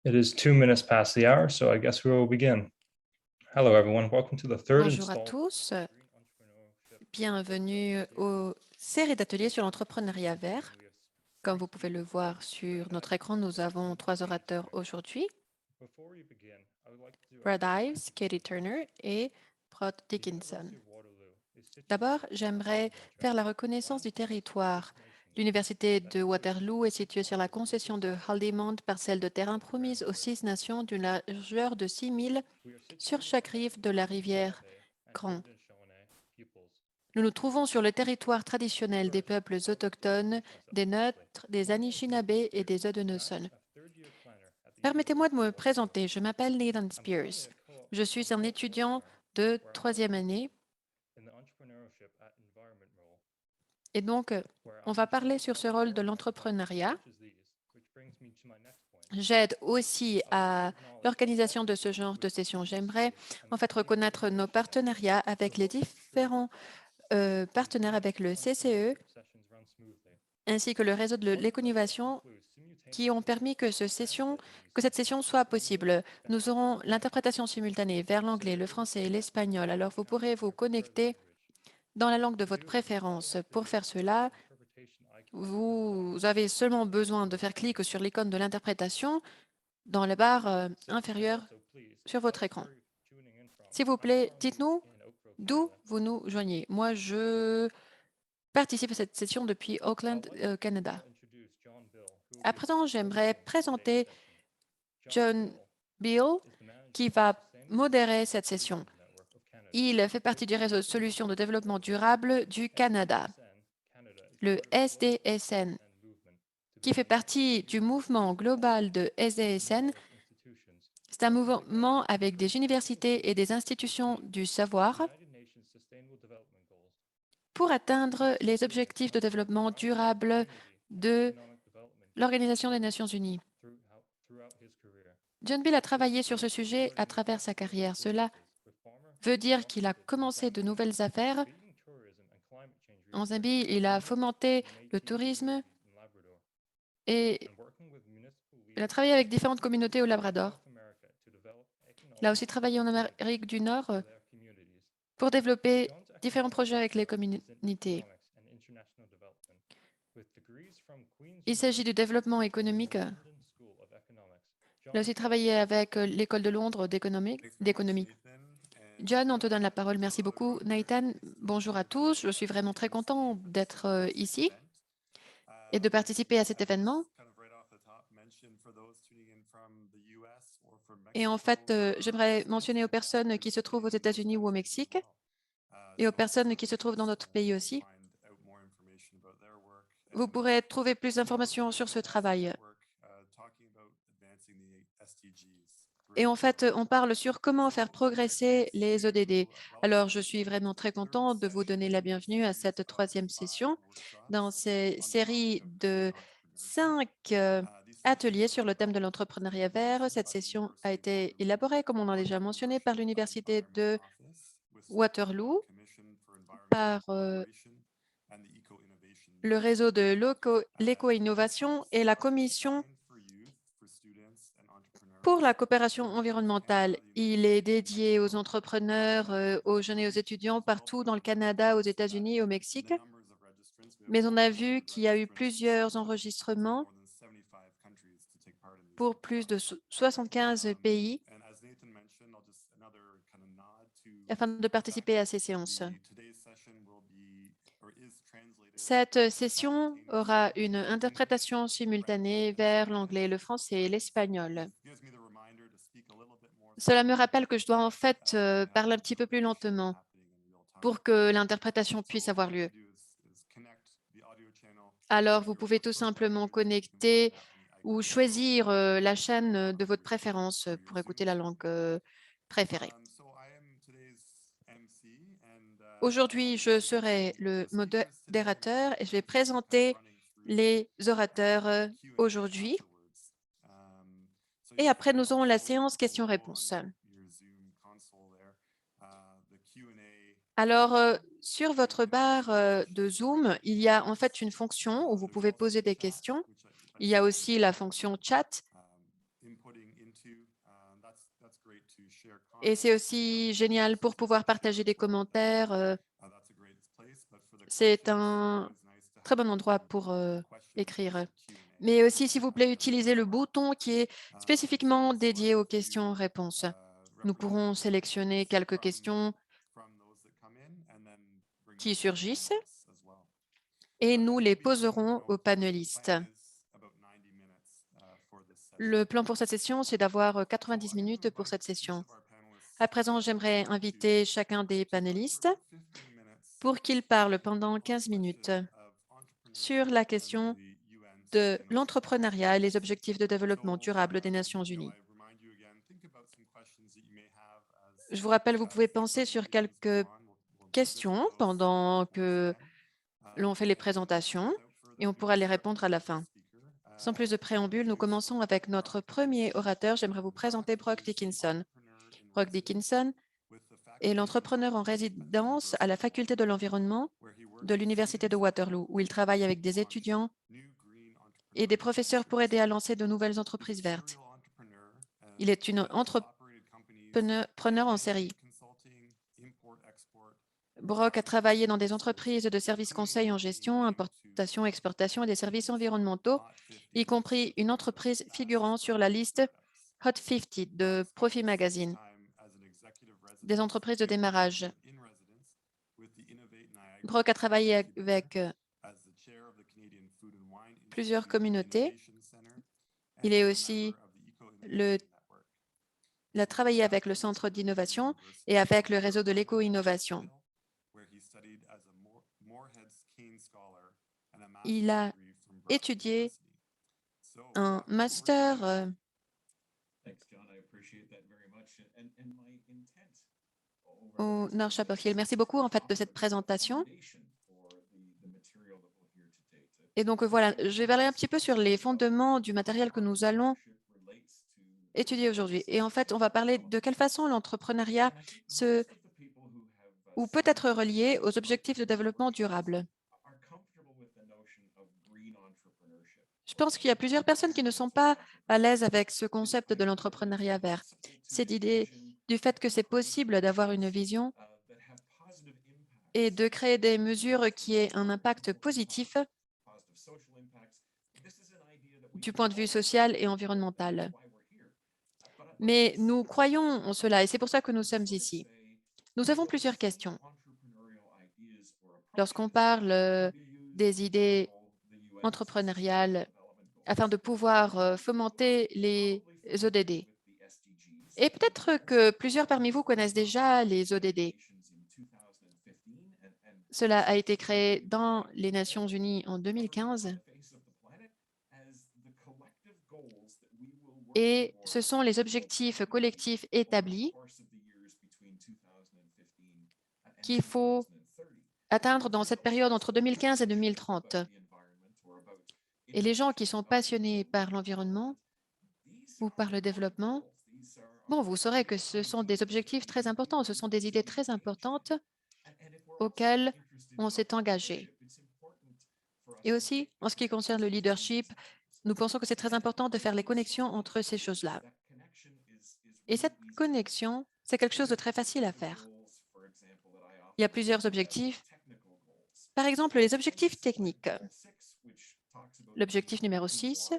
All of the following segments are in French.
It is 2 minutes past the hour, so I guess we will begin. Hello, everyone. Welcome to the third Bonjour à installment tous, of Green Entrepreneurship bienvenue aux séries d'ateliers sur l'entrepreneuriat vert. Comme vous pouvez le voir sur notre écran, nous avons 3 orateurs aujourd'hui, Before we begin, I would like to do a Brad quick Ives, Katie Turner et Prot The Dickinson. University of Waterloo is situated D'abord, in j'aimerais faire la reconnaissance du territoire. L'Université de Waterloo est située sur la concession de Haldimand, parcelle de terrain promise aux 6 nations d'une largeur de 6 000 We are sur situated chaque on the rive de la rivière Haudenosaunee and Grand. Haudenosaunee peoples. Nous nous trouvons sur le territoire traditionnel des peuples autochtones, des Nôtres, des Anishinaabe et des Haudenosaunee. Permettez-moi de me présenter. Je m'appelle Nathan Spears. Je suis un étudiant de 3e année et donc on va parler sur ce rôle de l'entrepreneuriat. J'aide aussi à l'organisation de ce genre de sessions. J'aimerais en fait reconnaître nos partenariats avec les différents partenaires avec le CCE ainsi que le réseau de l'éco-innovation qui ont permis que cette session soit possible. Nous aurons l'interprétation simultanée vers l'anglais, le français et l'espagnol. Alors, vous pourrez vous connecter dans la langue de votre préférence. Pour faire cela, vous avez seulement besoin de faire clic sur l'icône de l'interprétation dans la barre inférieure sur votre écran. S'il vous plaît, dites-nous d'où vous nous joignez. Moi, je participe à cette session depuis Auckland, Canada. À présent, j'aimerais présenter John Beal, qui va modérer cette session. Il fait partie du réseau de solutions de développement durable du Canada, le SDSN, qui fait partie du mouvement global de SDSN. C'est un mouvement avec des universités et des institutions du savoir pour atteindre les objectifs de développement durable de l'Organisation des Nations Unies. John Beal a travaillé sur ce sujet à travers sa carrière. Cela veut dire qu'il a commencé de nouvelles affaires. En Zambie, il a fomenté le tourisme et il a travaillé avec différentes communautés au Labrador. Il a aussi travaillé en Amérique du Nord pour développer différents projets avec les communautés. Il s'agit du développement économique. Il a aussi travaillé avec l'École de Londres d'économie. John, on te donne la parole. Merci beaucoup. Nathan, bonjour à tous. Je suis vraiment très content d'être ici et de participer à cet événement. Et en fait, j'aimerais mentionner aux personnes qui se trouvent aux États-Unis ou au Mexique et aux personnes qui se trouvent dans notre pays aussi. Vous pourrez trouver plus d'informations sur ce travail. Et en fait, on parle sur comment faire progresser les ODD. Alors, je suis vraiment très content de vous donner la bienvenue à cette 3e session dans ces séries de 5 ateliers sur le thème de l'entrepreneuriat vert. Cette session a été élaborée, comme on a déjà mentionné, par l'Université de Waterloo, par le réseau de l'éco-innovation et la Commission pour la coopération environnementale. Il est dédié aux entrepreneurs, aux jeunes et aux étudiants partout dans le Canada, aux États-Unis et au Mexique. Mais on a vu qu'il y a eu plusieurs enregistrements pour plus de 75 pays afin de participer à ces séances. Cette session aura une interprétation simultanée vers l'anglais, le français et l'espagnol. Cela me rappelle que je dois en fait parler un petit peu plus lentement pour que l'interprétation puisse avoir lieu. Alors, vous pouvez tout simplement connecter ou choisir la chaîne de votre préférence pour écouter la langue préférée. Aujourd'hui, je serai le modérateur et je vais présenter les orateurs aujourd'hui. Et après, nous aurons la séance questions-réponses. Alors, sur votre barre de Zoom, il y a en fait une fonction où vous pouvez poser des questions. Il y a aussi la fonction chat. Et c'est aussi génial pour pouvoir partager des commentaires. C'est un très bon endroit pour écrire. Mais aussi, s'il vous plaît, utilisez le bouton qui est spécifiquement dédié aux questions-réponses. Nous pourrons sélectionner quelques questions qui surgissent et nous les poserons aux panélistes. Le plan pour cette session, c'est d'avoir 90 minutes pour cette session. À présent, j'aimerais inviter chacun des panélistes pour qu'il parle pendant 15 minutes sur la question de l'entrepreneuriat et les objectifs de développement durable des Nations unies. Je vous rappelle, vous pouvez penser sur quelques questions pendant que l'on fait les présentations et on pourra les répondre à la fin. Sans plus de préambule, nous commençons avec notre premier orateur. J'aimerais vous présenter Brock Dickinson. Brock Dickinson est l'entrepreneur en résidence à la faculté de l'environnement de l'Université de Waterloo, où il travaille avec des étudiants et des professeurs pour aider à lancer de nouvelles entreprises vertes. Il est une entrepreneur en série. Brock a travaillé dans des entreprises de services conseils en gestion, importation, exportation et des services environnementaux, y compris une entreprise figurant sur la liste Hot 50 de Profit Magazine, des entreprises de démarrage. Brock a travaillé avec plusieurs communautés. Il a travaillé avec le Centre d'innovation et avec le réseau de l'éco-innovation. Il a étudié un master au North Chapel Hill. Merci beaucoup en fait de cette présentation. Et donc voilà, je vais parler un petit peu sur les fondements du matériel que nous allons étudier aujourd'hui. Et en fait, on va parler de quelle façon l'entrepreneuriat peut être relié aux objectifs de développement durable. Je pense qu'il y a plusieurs personnes qui ne sont pas à l'aise avec ce concept de l'entrepreneuriat vert. Cette idée du fait que c'est possible d'avoir une vision et de créer des mesures qui aient un impact positif du point de vue social et environnemental. Mais nous croyons en cela et c'est pour ça que nous sommes ici. Nous avons plusieurs questions. Lorsqu'on parle des idées entrepreneuriales afin de pouvoir fomenter les ODD. Et peut-être que plusieurs parmi vous connaissent déjà les ODD. Cela a été créé dans les Nations unies en 2015 et ce sont les objectifs collectifs établis qu'il faut atteindre dans cette période entre 2015 et 2030. Et les gens qui sont passionnés par l'environnement ou par le développement, bon, vous saurez que ce sont des objectifs très importants, ce sont des idées très importantes auxquelles on s'est engagé. Et aussi, en ce qui concerne le leadership, nous pensons que c'est très important de faire les connexions entre ces choses-là. Et cette connexion, c'est quelque chose de très facile à faire. Il y a plusieurs objectifs. Par exemple, les objectifs techniques. L'objectif numéro 6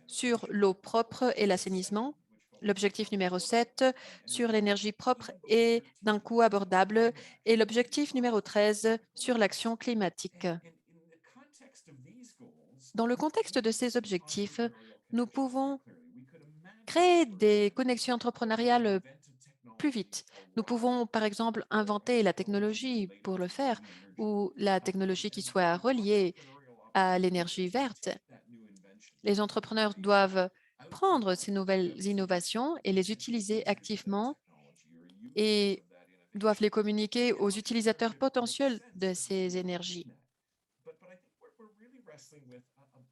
sur l'eau propre et l'assainissement. L'objectif numéro 7 sur l'énergie propre et d'un coût abordable. Et l'objectif numéro 13 sur l'action climatique. Dans le contexte de ces objectifs, nous pouvons créer des connexions entrepreneuriales plus vite. Nous pouvons, par exemple, inventer la technologie pour le faire ou la technologie qui soit reliée à l'énergie verte. Les entrepreneurs doivent prendre ces nouvelles innovations et les utiliser activement et doivent les communiquer aux utilisateurs potentiels de ces énergies.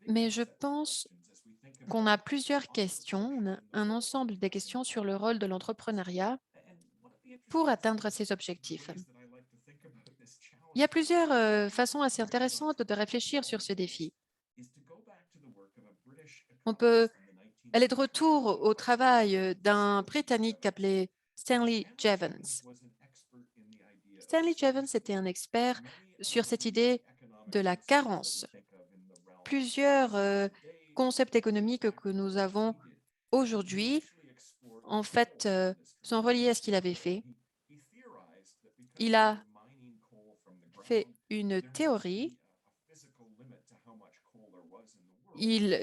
Mais je pense qu'on a plusieurs questions, on a un ensemble des questions sur le rôle de l'entrepreneuriat pour atteindre ces objectifs. Il y a plusieurs façons assez intéressantes de réfléchir sur ce défi. On peut aller de retour au travail d'un Britannique appelé Stanley Jevons. Stanley Jevons était un expert sur cette idée de la carence. Plusieurs concepts économiques que nous avons aujourd'hui, en fait, sont reliés à ce qu'il avait fait. Il a fait une théorie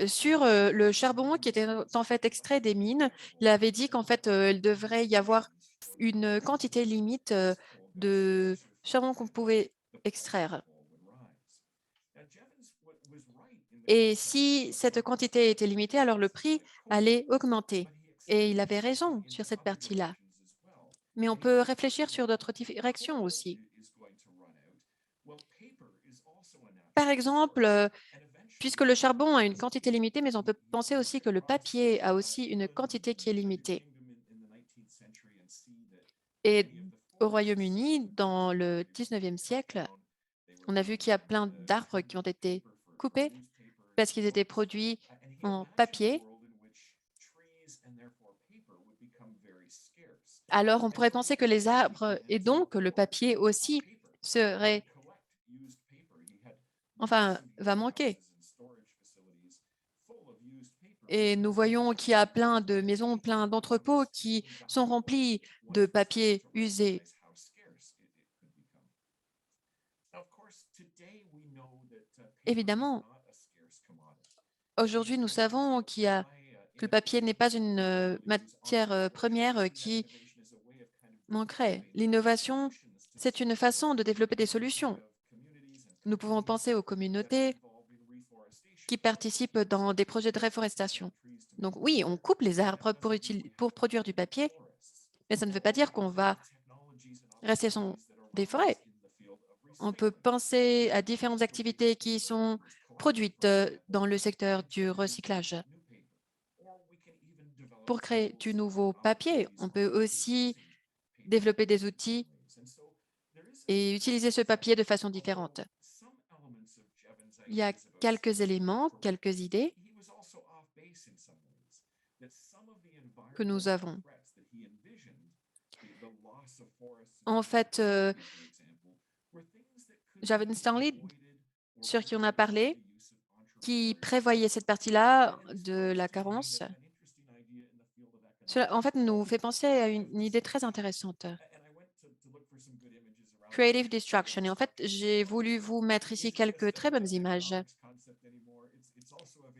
sur le charbon qui était en fait extrait des mines. Il avait dit qu'en fait, il devrait y avoir une quantité limite de charbon qu'on pouvait extraire. Et si cette quantité était limitée, alors le prix allait augmenter. Et il avait raison sur cette partie-là. Mais on peut réfléchir sur d'autres directions aussi. Par exemple, puisque le charbon a une quantité limitée, mais on peut penser aussi que le papier a aussi une quantité qui est limitée. Et au Royaume-Uni, dans le 19e siècle, on a vu qu'il y a plein d'arbres qui ont été coupés parce qu'ils étaient produits en papier. Alors, on pourrait penser que les arbres et donc le papier aussi seraient, enfin, va manquer. Et nous voyons qu'il y a plein de maisons, plein d'entrepôts qui sont remplis de papier usé. Évidemment, aujourd'hui, nous savons que le papier n'est pas une matière première qui manquerait. L'innovation, c'est une façon de développer des solutions. Nous pouvons penser aux communautés qui participent dans des projets de réforestation. Donc oui, on coupe les arbres pour produire du papier, mais ça ne veut pas dire qu'on va rester sans des forêts. On peut penser à différentes activités qui sont produites dans le secteur du recyclage. Pour créer du nouveau papier, on peut aussi développer des outils et utiliser ce papier de façon différente. Il y a quelques éléments, quelques idées que nous avons. En fait, Javan Stanley, sur qui on a parlé, qui prévoyait cette partie-là de la carence, cela, en fait, nous fait penser à une idée très intéressante. Creative Destruction. Et en fait, j'ai voulu vous mettre ici quelques très bonnes images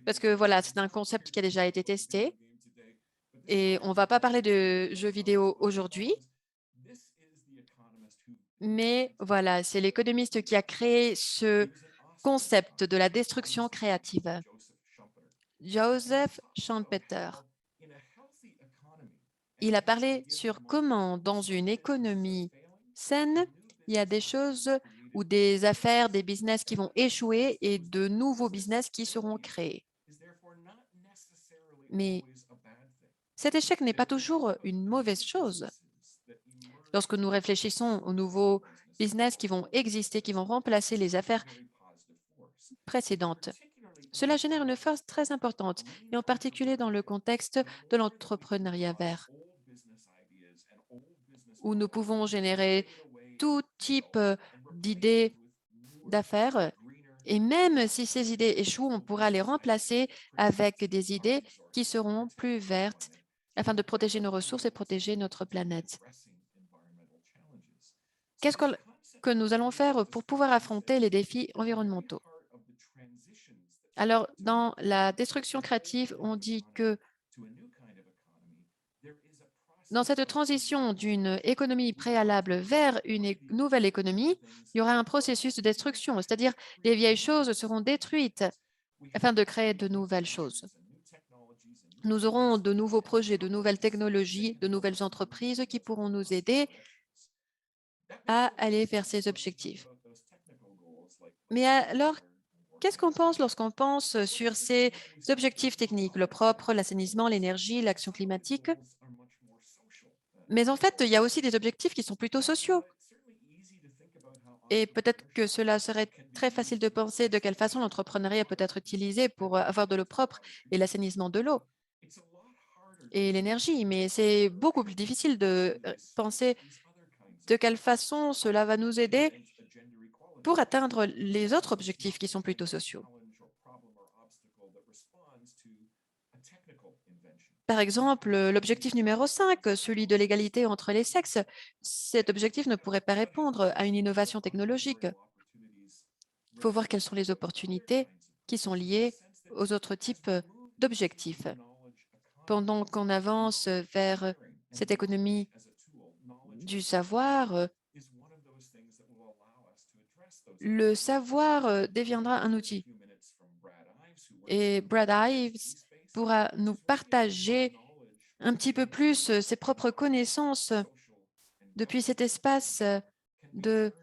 parce que voilà, c'est un concept qui a déjà été testé et on ne va pas parler de jeux vidéo aujourd'hui, mais voilà, c'est l'économiste qui a créé ce concept de la destruction créative, Joseph Schumpeter. Il a parlé sur comment, dans une économie saine, il y a des choses ou des affaires, des business qui vont échouer et de nouveaux business qui seront créés. Mais cet échec n'est pas toujours une mauvaise chose. Lorsque nous réfléchissons aux nouveaux business qui vont exister, qui vont remplacer les affaires précédentes, cela génère une force très importante, et en particulier dans le contexte de l'entrepreneuriat vert, où nous pouvons générer tout type d'idées d'affaires. Et même si ces idées échouent, on pourra les remplacer avec des idées qui seront plus vertes afin de protéger nos ressources et protéger notre planète. Qu'est-ce que nous allons faire pour pouvoir affronter les défis environnementaux? Alors, dans la destruction créative, on dit que dans cette transition d'une économie préalable vers une nouvelle économie, il y aura un processus de destruction, c'est-à-dire les vieilles choses seront détruites afin de créer de nouvelles choses. Nous aurons de nouveaux projets, de nouvelles technologies, de nouvelles entreprises qui pourront nous aider à aller vers ces objectifs. Mais alors, qu'est-ce qu'on pense lorsqu'on pense sur ces objectifs techniques, le propre, l'assainissement, l'énergie, l'action climatique? Mais en fait, il y a aussi des objectifs qui sont plutôt sociaux. Et peut-être que cela serait très facile de penser de quelle façon l'entrepreneuriat peut être utilisé pour avoir de l'eau propre et l'assainissement de l'eau. et l'énergie, mais c'est beaucoup plus difficile de penser de quelle façon cela va nous aider pour atteindre les autres objectifs qui sont plutôt sociaux. Par exemple, l'objectif numéro 5, celui de l'égalité entre les sexes, cet objectif ne pourrait pas répondre à une innovation technologique. Il faut voir quelles sont les opportunités qui sont liées aux autres types d'objectifs. Pendant qu'on avance vers cette économie du savoir, le savoir deviendra un outil. Et Brad Ives pourra nous partager un petit peu plus ses propres connaissances depuis cet espace de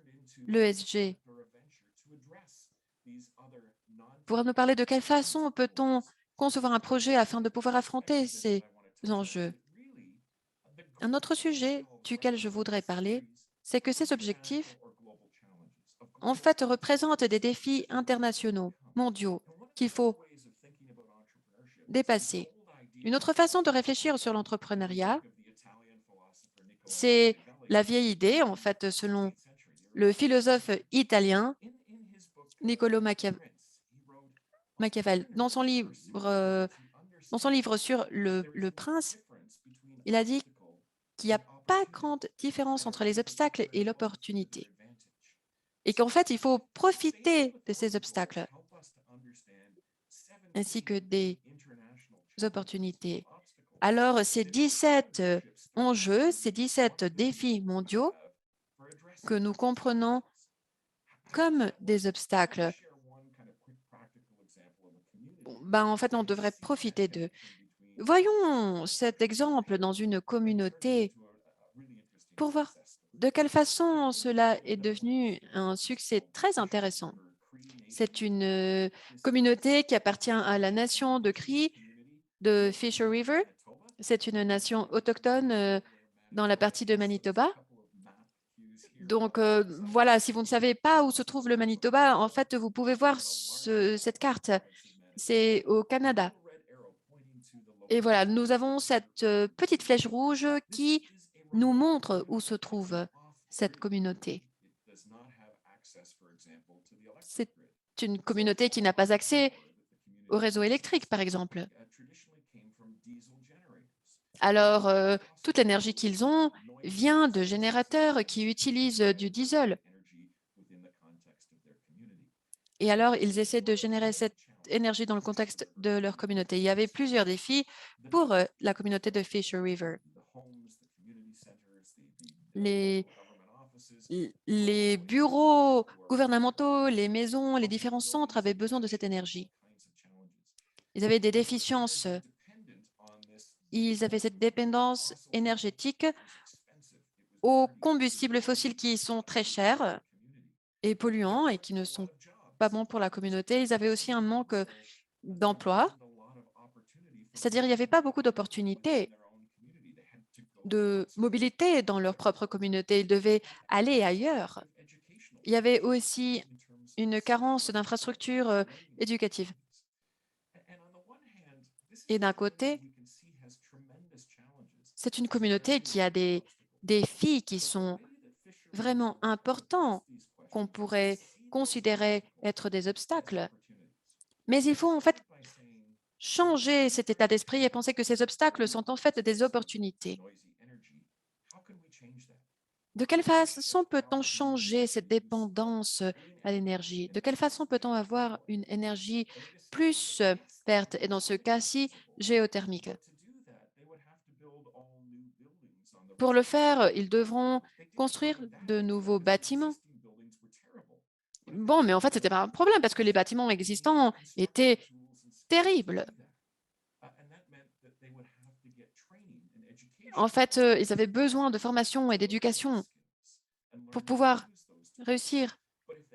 l'ESG. Pourra nous parler de quelle façon peut-on concevoir un projet afin de pouvoir affronter ces enjeux. Un autre sujet duquel je voudrais parler, c'est que ces objectifs, en fait, représentent des défis internationaux, mondiaux, qu'il faut dépasser. Une autre façon de réfléchir sur l'entrepreneuriat, c'est la vieille idée, en fait, selon le philosophe italien Niccolò Machiavel. Dans son livre sur le prince, il a dit qu'il n'y a pas grande différence entre les obstacles et l'opportunité. Et qu'en fait, il faut profiter de ces obstacles ainsi que des opportunités. Alors, ces 17 enjeux, ces 17 défis mondiaux que nous comprenons comme des obstacles, en fait, on devrait profiter d'eux. Voyons cet exemple dans une communauté pour voir de quelle façon cela est devenu un succès très intéressant. C'est une communauté qui appartient à la nation de Cree de Fisher River. C'est une nation autochtone dans la partie de Manitoba. Donc voilà, si vous ne savez pas où se trouve le Manitoba, en fait, vous pouvez voir cette carte. C'est au Canada. Et voilà, nous avons cette petite flèche rouge qui nous montre où se trouve cette communauté. C'est une communauté qui n'a pas accès au réseau électrique, par exemple. Alors, toute l'énergie qu'ils ont vient de générateurs qui utilisent du diesel. Et alors, ils essaient de générer cette énergie dans le contexte de leur communauté. Il y avait plusieurs défis pour la communauté de Fisher River. Les bureaux gouvernementaux, les maisons, les différents centres avaient besoin de cette énergie. Ils avaient des déficiences. Ils avaient cette dépendance énergétique aux combustibles fossiles qui sont très chers et polluants et qui ne sont pas bons pour la communauté. Ils avaient aussi un manque d'emploi, c'est-à-dire il n'y avait pas beaucoup d'opportunités de mobilité dans leur propre communauté. Ils devaient aller ailleurs. Il y avait aussi une carence d'infrastructures éducatives. Et d'un côté, c'est une communauté qui a des défis qui sont vraiment importants, qu'on pourrait considérer être des obstacles. Mais il faut en fait changer cet état d'esprit et penser que ces obstacles sont en fait des opportunités. De quelle façon peut-on changer cette dépendance à l'énergie? De quelle façon peut-on avoir une énergie plus verte et dans ce cas-ci géothermique? Pour le faire, ils devront construire de nouveaux bâtiments. Bon, mais en fait, ce n'était pas un problème parce que les bâtiments existants étaient terribles. En fait, ils avaient besoin de formation et d'éducation pour pouvoir réussir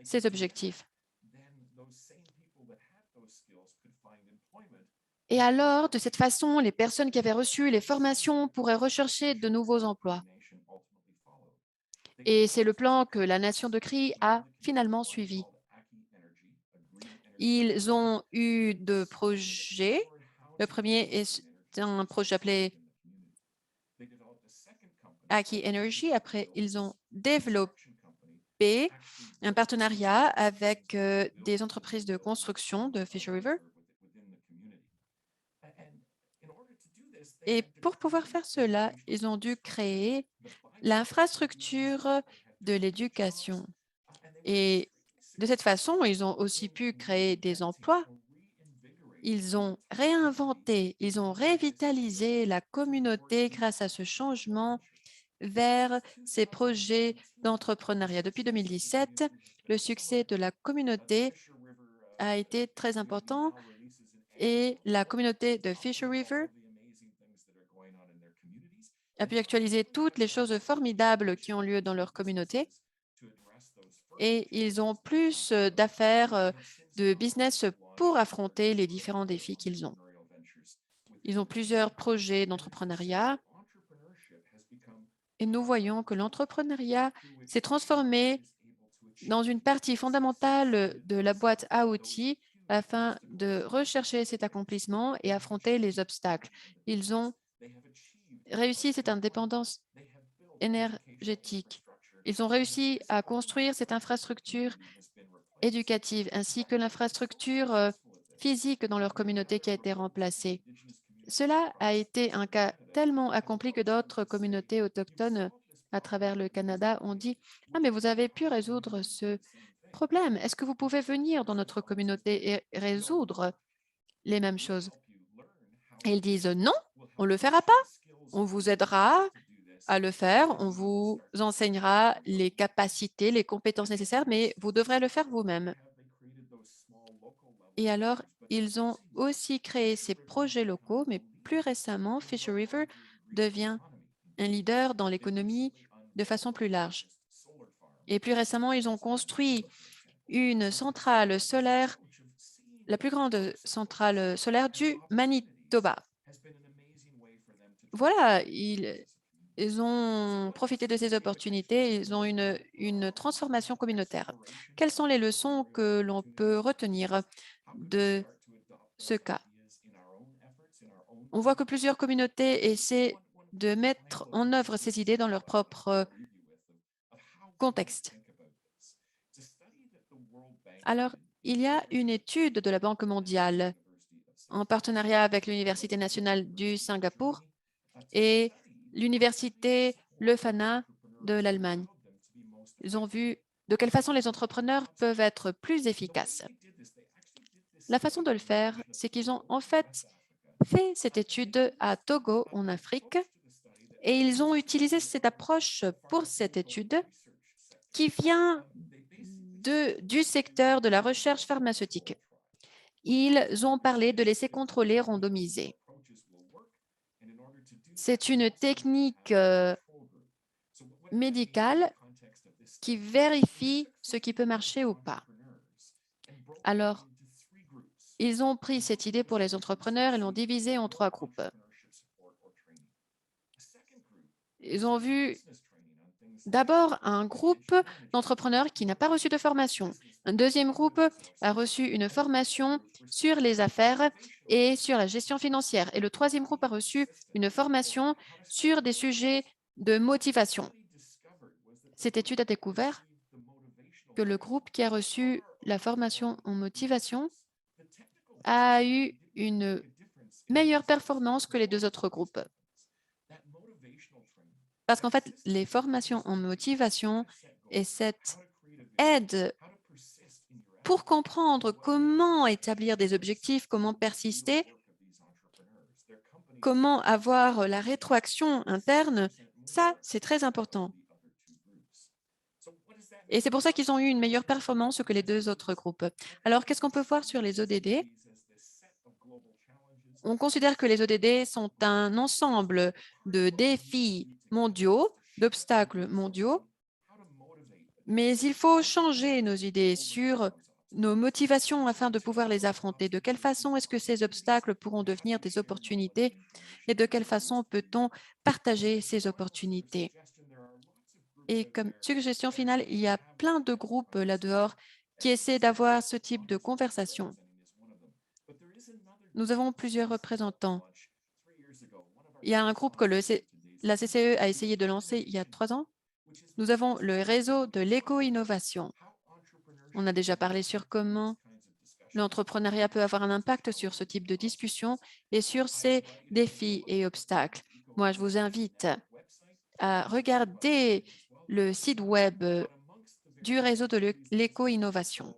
ces objectifs. Et alors, de cette façon, les personnes qui avaient reçu les formations pourraient rechercher de nouveaux emplois. Et c'est le plan que la nation de Cree a finalement suivi. Ils ont eu deux projets. Le premier est un projet appelé Aki Energy. Après, ils ont développé un partenariat avec des entreprises de construction de Fisher River. Et pour pouvoir faire cela, ils ont dû créer l'infrastructure de l'éducation. Et de cette façon, ils ont aussi pu créer des emplois. Ils ont réinventé, ils ont révitalisé la communauté grâce à ce changement vers ces projets d'entrepreneuriat. Depuis 2017, le succès de la communauté a été très important et la communauté de Fisher River a pu actualiser toutes les choses formidables qui ont lieu dans leur communauté et ils ont plus d'affaires, de business pour affronter les différents défis qu'ils ont. Ils ont plusieurs projets d'entrepreneuriat et nous voyons que l'entrepreneuriat s'est transformé dans une partie fondamentale de la boîte à outils afin de rechercher cet accomplissement et affronter les obstacles. Ils ont réussi cette indépendance énergétique. Ils ont réussi à construire cette infrastructure éducative ainsi que l'infrastructure physique dans leur communauté qui a été remplacée. Cela a été un cas tellement accompli que d'autres communautés autochtones à travers le Canada ont dit « Ah, mais vous avez pu résoudre ce problème. Est-ce que vous pouvez venir dans notre communauté et résoudre les mêmes choses ?» Et ils disent « Non, on ne le fera pas. On vous aidera à le faire. On vous enseignera les capacités, les compétences nécessaires, mais vous devrez le faire vous-même. » Et alors, ils ont aussi créé ces projets locaux, mais plus récemment, Fisher River devient un leader dans l'économie de façon plus large. Et plus récemment, ils ont construit une centrale solaire, la plus grande centrale solaire du Manitoba. Voilà, ils ont profité de ces opportunités, ils ont une transformation communautaire. Quelles sont les leçons que l'on peut retenir de ce cas? On voit que plusieurs communautés essaient de mettre en œuvre ces idées dans leur propre contexte. Alors, il y a une étude de la Banque mondiale en partenariat avec l'Université nationale du Singapour et l'Université Leuphana de l'Allemagne. Ils ont vu de quelle façon les entrepreneurs peuvent être plus efficaces. La façon de le faire, c'est qu'ils ont en fait cette étude à Togo, en Afrique, et ils ont utilisé cette approche pour cette étude qui vient du secteur de la recherche pharmaceutique. Ils ont parlé de laisser contrôler randomisé. C'est une technique médicale qui vérifie ce qui peut marcher ou pas. Alors, ils ont pris cette idée pour les entrepreneurs et l'ont divisée en 3 groupes. Ils ont vu d'abord un groupe d'entrepreneurs qui n'a pas reçu de formation. Un deuxième groupe a reçu une formation sur les affaires et sur la gestion financière. Et le troisième groupe a reçu une formation sur des sujets de motivation. Cette étude a découvert que le groupe qui a reçu la formation en motivation a eu une meilleure performance que les 2 autres groupes. Parce qu'en fait, les formations en motivation et cette aide pour comprendre comment établir des objectifs, comment persister, comment avoir la rétroaction interne, ça, c'est très important. Et c'est pour ça qu'ils ont eu une meilleure performance que les 2 autres groupes. Alors, qu'est-ce qu'on peut voir sur les ODD? On considère que les ODD sont un ensemble de défis mondiaux, d'obstacles mondiaux, mais il faut changer nos idées sur nos motivations afin de pouvoir les affronter. De quelle façon est-ce que ces obstacles pourront devenir des opportunités et de quelle façon peut-on partager ces opportunités? Et comme suggestion finale, il y a plein de groupes là-dehors qui essaient d'avoir ce type de conversation. Nous avons plusieurs représentants. Il y a un groupe que le la CCE a essayé de lancer il y a 3 ans. Nous avons le réseau de l'éco-innovation. On a déjà parlé sur comment l'entrepreneuriat peut avoir un impact sur ce type de discussion et sur ces défis et obstacles. Moi, je vous invite à regarder le site web du réseau de l'éco-innovation.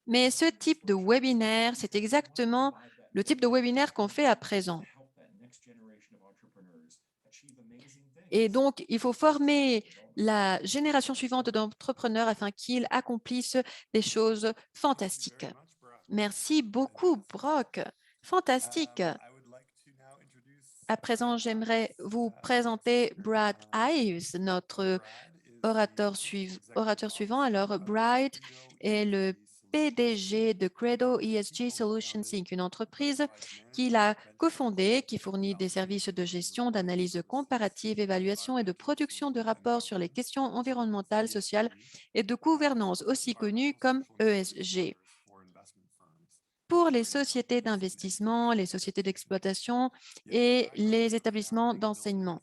Mais ce type de webinaire, c'est exactement le type de webinaire qu'on fait à présent. Et donc, il faut former la génération suivante d'entrepreneurs afin qu'ils accomplissent des choses fantastiques. Merci beaucoup, Brock. Fantastique. À présent, j'aimerais vous présenter Brad Ives, notre orateur suivant. Alors, Brad est le PDG de Credo ESG Solutions Inc., une entreprise qu'il a cofondée, qui fournit des services de gestion, d'analyse comparative, évaluation et de production de rapports sur les questions environnementales, sociales et de gouvernance, aussi connues comme ESG. Pour les sociétés d'investissement, les sociétés d'exploitation et les établissements d'enseignement.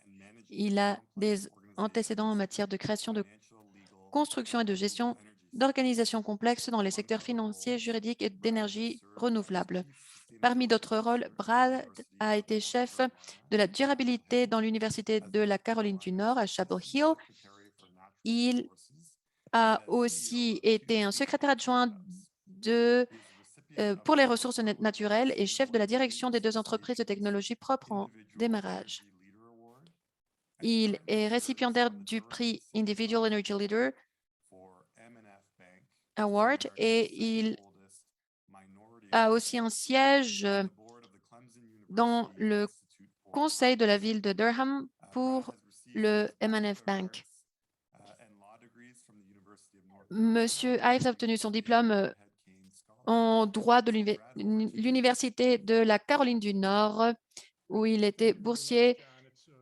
Il a des antécédents en matière de création de construction et de gestion d'organisations complexes dans les secteurs financiers, juridiques et d'énergie renouvelable. Parmi d'autres rôles, Brad a été chef de la durabilité dans l'Université de la Caroline du Nord à Chapel Hill. Il a aussi été un secrétaire adjoint pour les ressources naturelles et chef de la direction des 2 entreprises de technologie propre en démarrage. Il est récipiendaire du prix Individual Energy Leader Award et il a aussi un siège dans le conseil de la ville de Durham pour le M&F Bank. Monsieur Ives a obtenu son diplôme en droit de l'Université de la Caroline du Nord, où il était boursier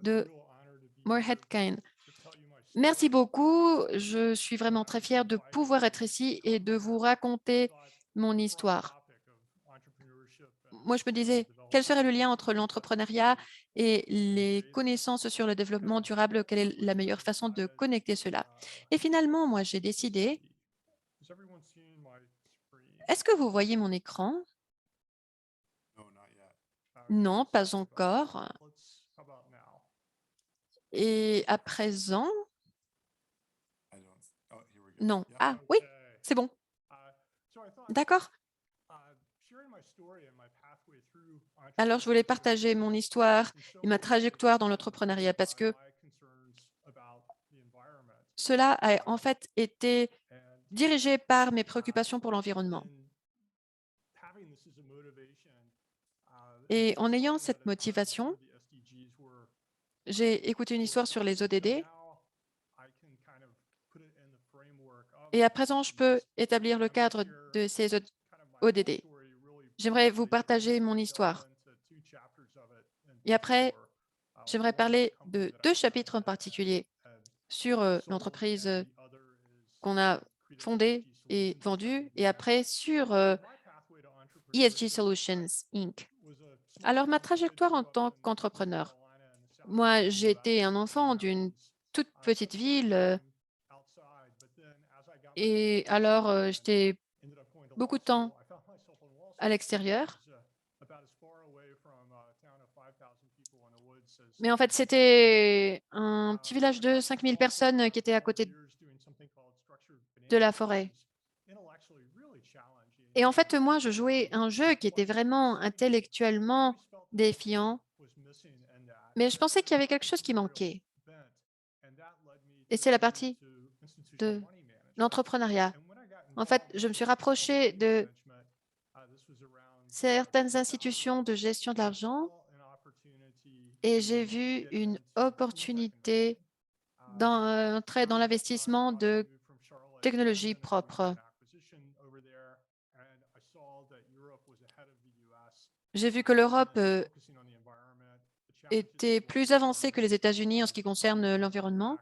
de Morehead Cain. Merci beaucoup. Je suis vraiment très fière de pouvoir être ici et de vous raconter mon histoire. Moi, je me disais, quel serait le lien entre l'entrepreneuriat et les connaissances sur le développement durable? Quelle est la meilleure façon de connecter cela? Et finalement, moi, j'ai décidé, est-ce que vous voyez mon écran? Non, pas encore. Et à présent, non. Ah oui, c'est bon. D'accord. Alors, je voulais partager mon histoire et ma trajectoire dans l'entrepreneuriat parce que cela a en fait été dirigé par mes préoccupations pour l'environnement. Et en ayant cette motivation, j'ai écouté une histoire sur les ODD et à présent, je peux établir le cadre de ces ODD. J'aimerais vous partager mon histoire. Et après, j'aimerais parler de 2 chapitres en particulier sur l'entreprise qu'on a fondée et vendue, et après sur ESG Solutions Inc. Alors, ma trajectoire en tant qu'entrepreneur. Moi, j'étais un enfant d'une toute petite ville et alors j'étais beaucoup de temps à l'extérieur. Mais en fait, c'était un petit village de 5000 personnes qui était à côté de la forêt. Et en fait, moi, je jouais un jeu qui était vraiment intellectuellement défiant, mais je pensais qu'il y avait quelque chose qui manquait. Et c'est la partie de l'entrepreneuriat. En fait, je me suis rapprochée de certaines institutions de gestion de l'argent et j'ai vu une opportunité d'entrer dans l'investissement de technologies propres. J'ai vu que l'Europe était plus avancée que les États-Unis en ce qui concerne l'environnement.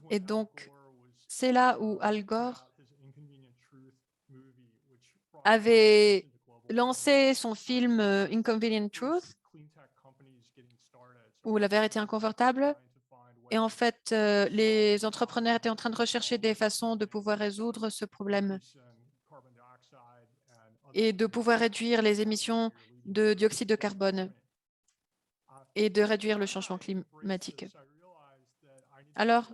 Et donc, c'est là où Al Gore avait lancé son film Inconvenient Truth, ou La vérité inconfortable. Et en fait, les entrepreneurs étaient en train de rechercher des façons de pouvoir résoudre ce problème et de pouvoir réduire les émissions de dioxyde de carbone et de réduire le changement climatique. Alors,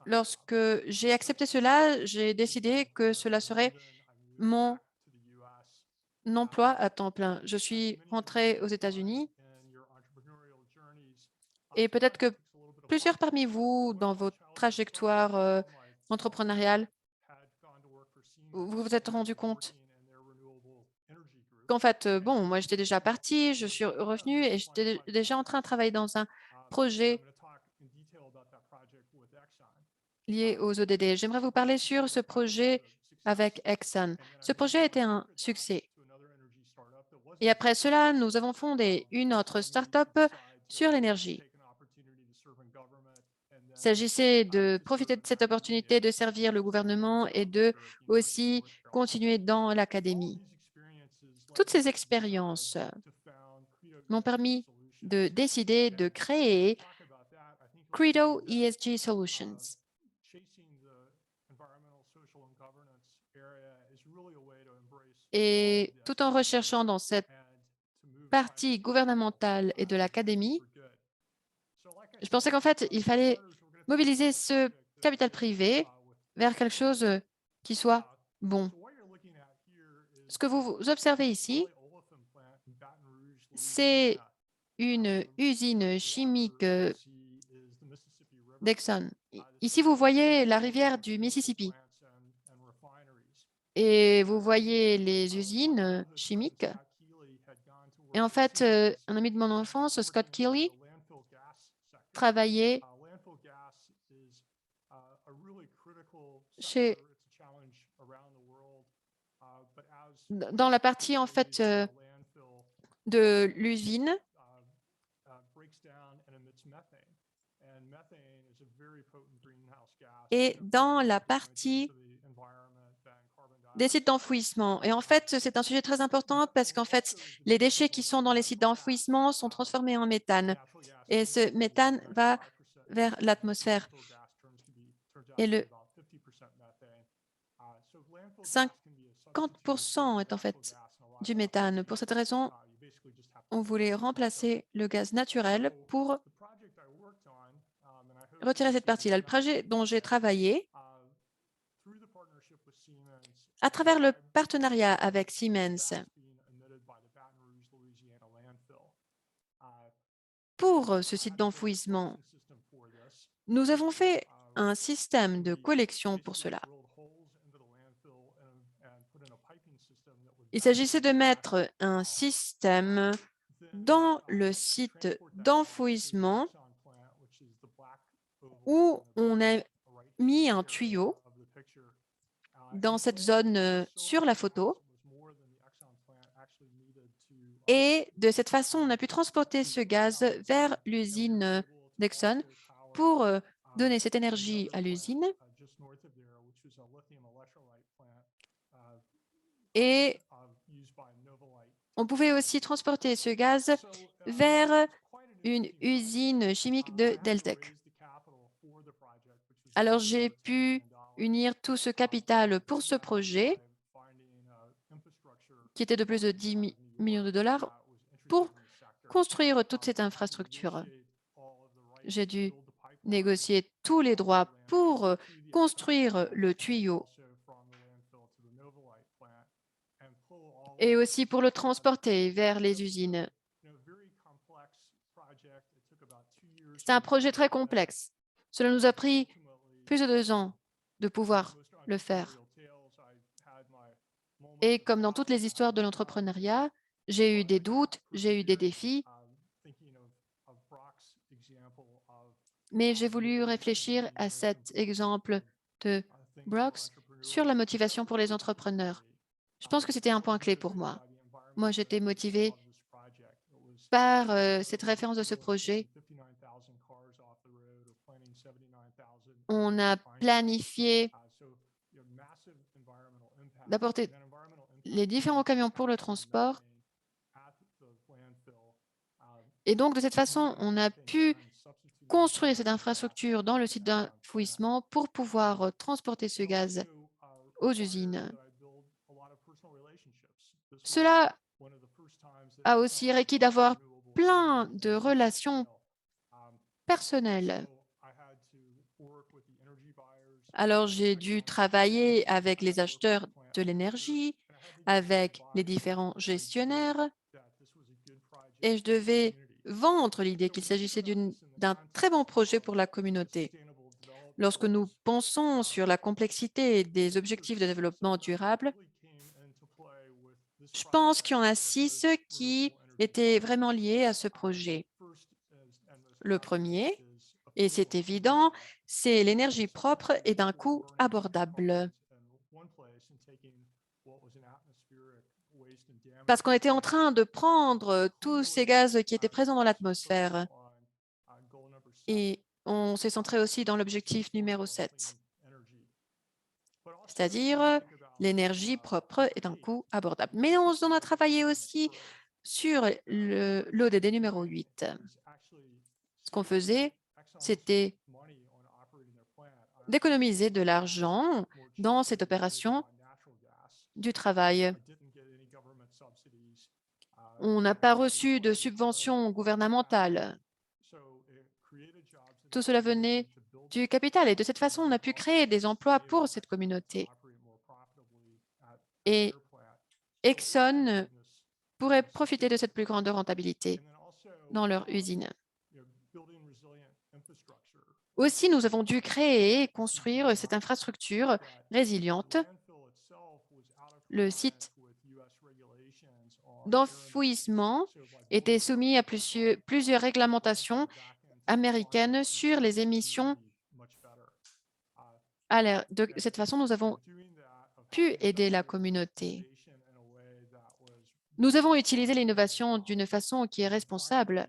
lorsque j'ai accepté cela, j'ai décidé que cela serait mon emploi à temps plein. Je suis rentrée aux États-Unis et peut-être que plusieurs parmi vous, dans vos trajectoires entrepreneuriales, vous vous êtes rendu compte qu'en fait, bon, moi j'étais déjà partie, je suis revenue et j'étais déjà en train de travailler dans un projet lié aux ODD. J'aimerais vous parler sur ce projet avec Exxon. Ce projet a été un succès. Et après cela, nous avons fondé une autre start-up sur l'énergie. Il s'agissait de profiter de cette opportunité de servir le gouvernement et de aussi continuer dans l'académie. Toutes ces expériences m'ont permis de décider de créer Credo ESG Solutions. Et tout en recherchant dans cette partie gouvernementale et de l'académie, je pensais qu'en fait, il fallait mobiliser ce capital privé vers quelque chose qui soit bon. Ce que vous observez ici, c'est une usine chimique d'Exxon. Ici, vous voyez la rivière du Mississippi et vous voyez les usines chimiques. Et en fait, un ami de mon enfance, Scott Kelly, travaillait chez, dans la partie en fait de l'usine. Et dans la partie des sites d'enfouissement. Et en fait, c'est un sujet très important parce qu'en fait, les déchets qui sont dans les sites d'enfouissement sont transformés en méthane. Et ce méthane va vers l'atmosphère. Et le 50% est en fait du méthane. Pour cette raison, on voulait remplacer le gaz naturel pour retirer cette partie-là. Le projet dont j'ai travaillé, à travers le partenariat avec Siemens, pour ce site d'enfouissement, nous avons fait un système de collection pour cela. Il s'agissait de mettre un système dans le site d'enfouissement où on a mis un tuyau dans cette zone sur la photo. Et de cette façon, on a pu transporter ce gaz vers l'usine d'Exxon pour donner cette énergie à l'usine. Et on pouvait aussi transporter ce gaz vers une usine chimique de Deltec. Alors, j'ai pu unir tout ce capital pour ce projet, qui était de plus de 10 millions de dollars, pour construire toute cette infrastructure. J'ai dû négocier tous les droits pour construire le tuyau et aussi pour le transporter vers les usines. C'est un projet très complexe. Cela nous a pris plus de 2 ans de pouvoir le faire. Et comme dans toutes les histoires de l'entrepreneuriat, j'ai eu des doutes, j'ai eu des défis, mais j'ai voulu réfléchir à cet exemple de Brooks sur la motivation pour les entrepreneurs. Je pense que c'était un point clé pour moi. Moi, j'étais motivée par cette référence de ce projet. On a planifié d'apporter les différents camions pour le transport. Et donc, de cette façon, on a pu construire cette infrastructure dans le site d'enfouissement pour pouvoir transporter ce gaz aux usines. Cela a aussi requis d'avoir plein de relations personnelles. Alors, j'ai dû travailler avec les acheteurs de l'énergie, avec les différents gestionnaires, et je devais vendre l'idée qu'il s'agissait d'un très bon projet pour la communauté. Lorsque nous pensons sur la complexité des objectifs de développement durable, je pense qu'il y en a 6 qui étaient vraiment liés à ce projet. Le premier, et c'est évident, c'est l'énergie propre et d'un coût abordable. Parce qu'on était en train de prendre tous ces gaz qui étaient présents dans l'atmosphère et on s'est centré aussi dans l'objectif numéro 7, c'est-à-dire l'énergie propre et d'un coût abordable. Mais on en a travaillé aussi sur l'ODD numéro 8. Ce qu'on faisait, c'était d'économiser de l'argent dans cette opération du travail. On n'a pas reçu de subventions gouvernementales. Tout cela venait du capital et de cette façon, on a pu créer des emplois pour cette communauté. Et Exxon pourrait profiter de cette plus grande rentabilité dans leur usine. Aussi, nous avons dû créer et construire cette infrastructure résiliente. Le site d'enfouissement était soumis à plusieurs réglementations américaines sur les émissions à l'air. De cette façon, nous avons pu aider la communauté. Nous avons utilisé l'innovation d'une façon qui est responsable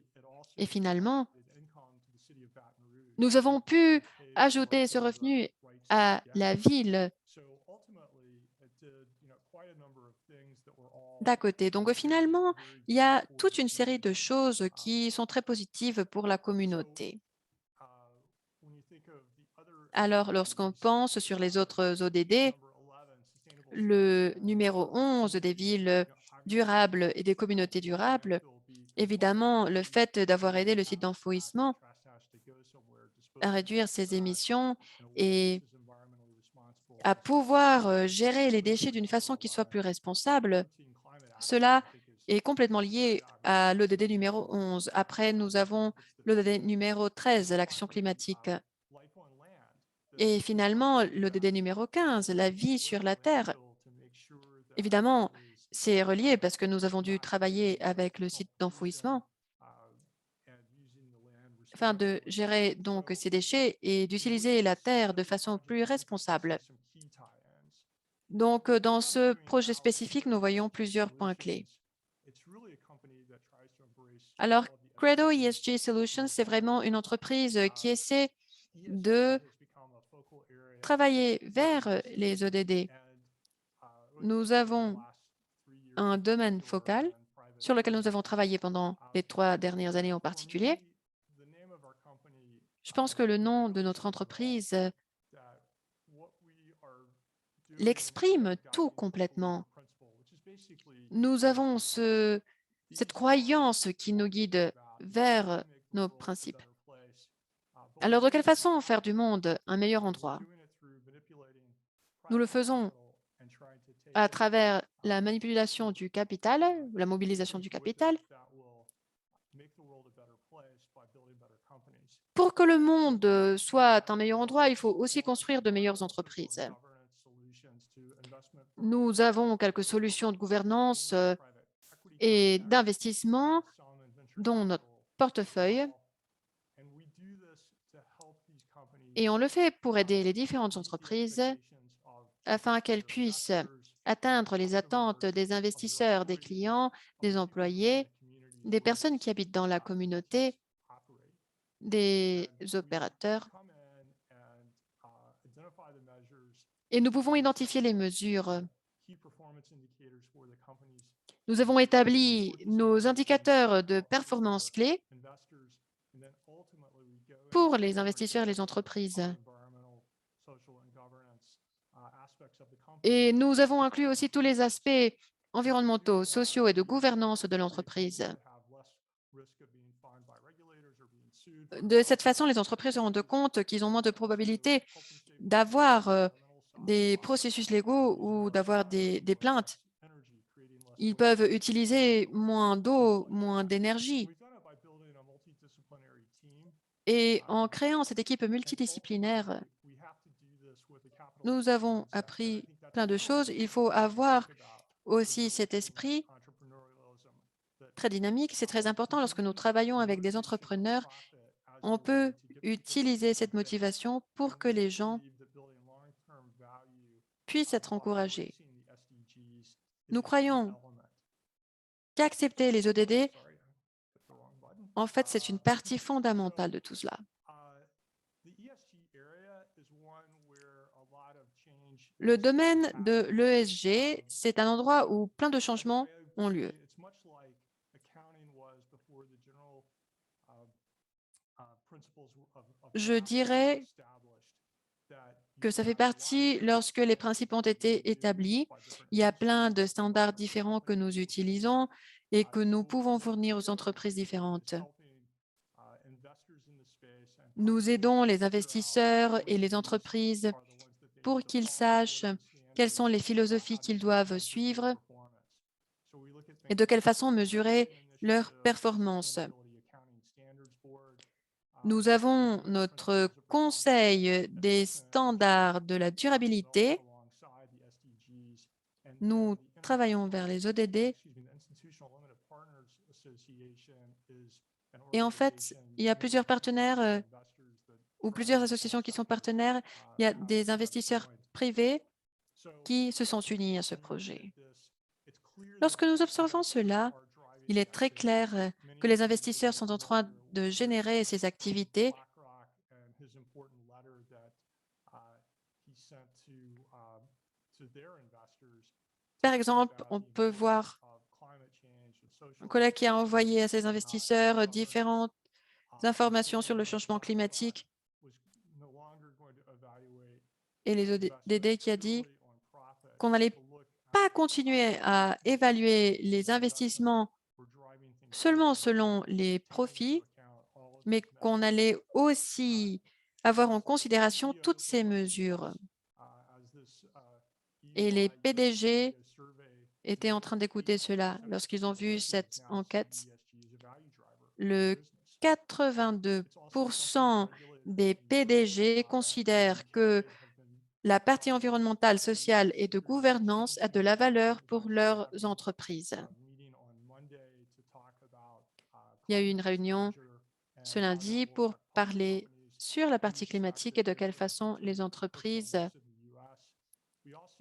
et finalement, nous avons pu ajouter ce revenu à la ville d'à côté. Donc finalement, il y a toute une série de choses qui sont très positives pour la communauté. Alors, lorsqu'on pense sur les autres ODD, le numéro 11 des villes durables et des communautés durables, évidemment, le fait d'avoir aidé le site d'enfouissement à réduire ses émissions et à pouvoir gérer les déchets d'une façon qui soit plus responsable, cela est complètement lié à l'ODD numéro 11. Après, nous avons l'ODD numéro 13, l'action climatique. Et finalement, l'ODD numéro 15, la vie sur la Terre. Évidemment, c'est relié parce que nous avons dû travailler avec le site d'enfouissement afin de gérer donc ces déchets et d'utiliser la terre de façon plus responsable. Donc, dans ce projet spécifique, nous voyons plusieurs points clés. Alors, Credo ESG Solutions, c'est vraiment une entreprise qui essaie de travailler vers les ODD. Nous avons un domaine focal sur lequel nous avons travaillé pendant les 3 dernières années en particulier. Je pense que le nom de notre entreprise l'exprime tout complètement. Nous avons cette croyance qui nous guide vers nos principes. Alors, de quelle façon faire du monde un meilleur endroit? Nous le faisons à travers la manipulation du capital, la mobilisation du capital. Pour que le monde soit un meilleur endroit, il faut aussi construire de meilleures entreprises. Nous avons quelques solutions de gouvernance et d'investissement dans notre portefeuille et on le fait pour aider les différentes entreprises afin qu'elles puissent atteindre les attentes des investisseurs, des clients, des employés, des personnes qui habitent dans la communauté, des opérateurs. Et nous pouvons identifier les mesures Nous avons établi nos indicateurs de performance clés pour les investisseurs et les entreprises. Et nous avons inclus aussi tous les aspects environnementaux, sociaux et de gouvernance de l'entreprise. De cette façon, les entreprises se rendent compte qu'ils ont moins de probabilité d'avoir des processus légaux ou d'avoir des plaintes. Ils peuvent utiliser moins d'eau, moins d'énergie. Et en créant cette équipe multidisciplinaire, nous avons appris plein de choses. Il faut avoir aussi cet esprit très dynamique. C'est très important lorsque nous travaillons avec des entrepreneurs. On peut utiliser cette motivation pour que les gens puissent être encouragés. Nous croyons qu'accepter les ODD, en fait, c'est une partie fondamentale de tout cela. Le domaine de l'ESG, c'est un endroit où plein de changements ont lieu. Je dirais que ça fait partie lorsque les principes ont été établis. Il y a plein de standards différents que nous utilisons et que nous pouvons fournir aux entreprises différentes. Nous aidons les investisseurs et les entreprises pour qu'ils sachent quelles sont les philosophies qu'ils doivent suivre et de quelle façon mesurer leur performance. Nous avons notre conseil des standards de la durabilité. Nous travaillons vers les ODD. Et en fait, il y a plusieurs partenaires ou plusieurs associations qui sont partenaires. Il y a des investisseurs privés qui se sont unis à ce projet. Lorsque nous observons cela, il est très clair que les investisseurs sont en train de générer ces activités. Par exemple, on peut voir un collègue qui a envoyé à ses investisseurs différentes informations sur le changement climatique et les ODD qui a dit qu'on n'allait pas continuer à évaluer les investissements seulement selon les profits, mais qu'on allait aussi avoir en considération toutes ces mesures. Et les PDG étaient en train d'écouter cela lorsqu'ils ont vu cette enquête. Le 82% des PDG considèrent que la partie environnementale, sociale et de gouvernance a de la valeur pour leurs entreprises. Il y a eu une réunion ce lundi pour parler sur la partie climatique et de quelle façon les entreprises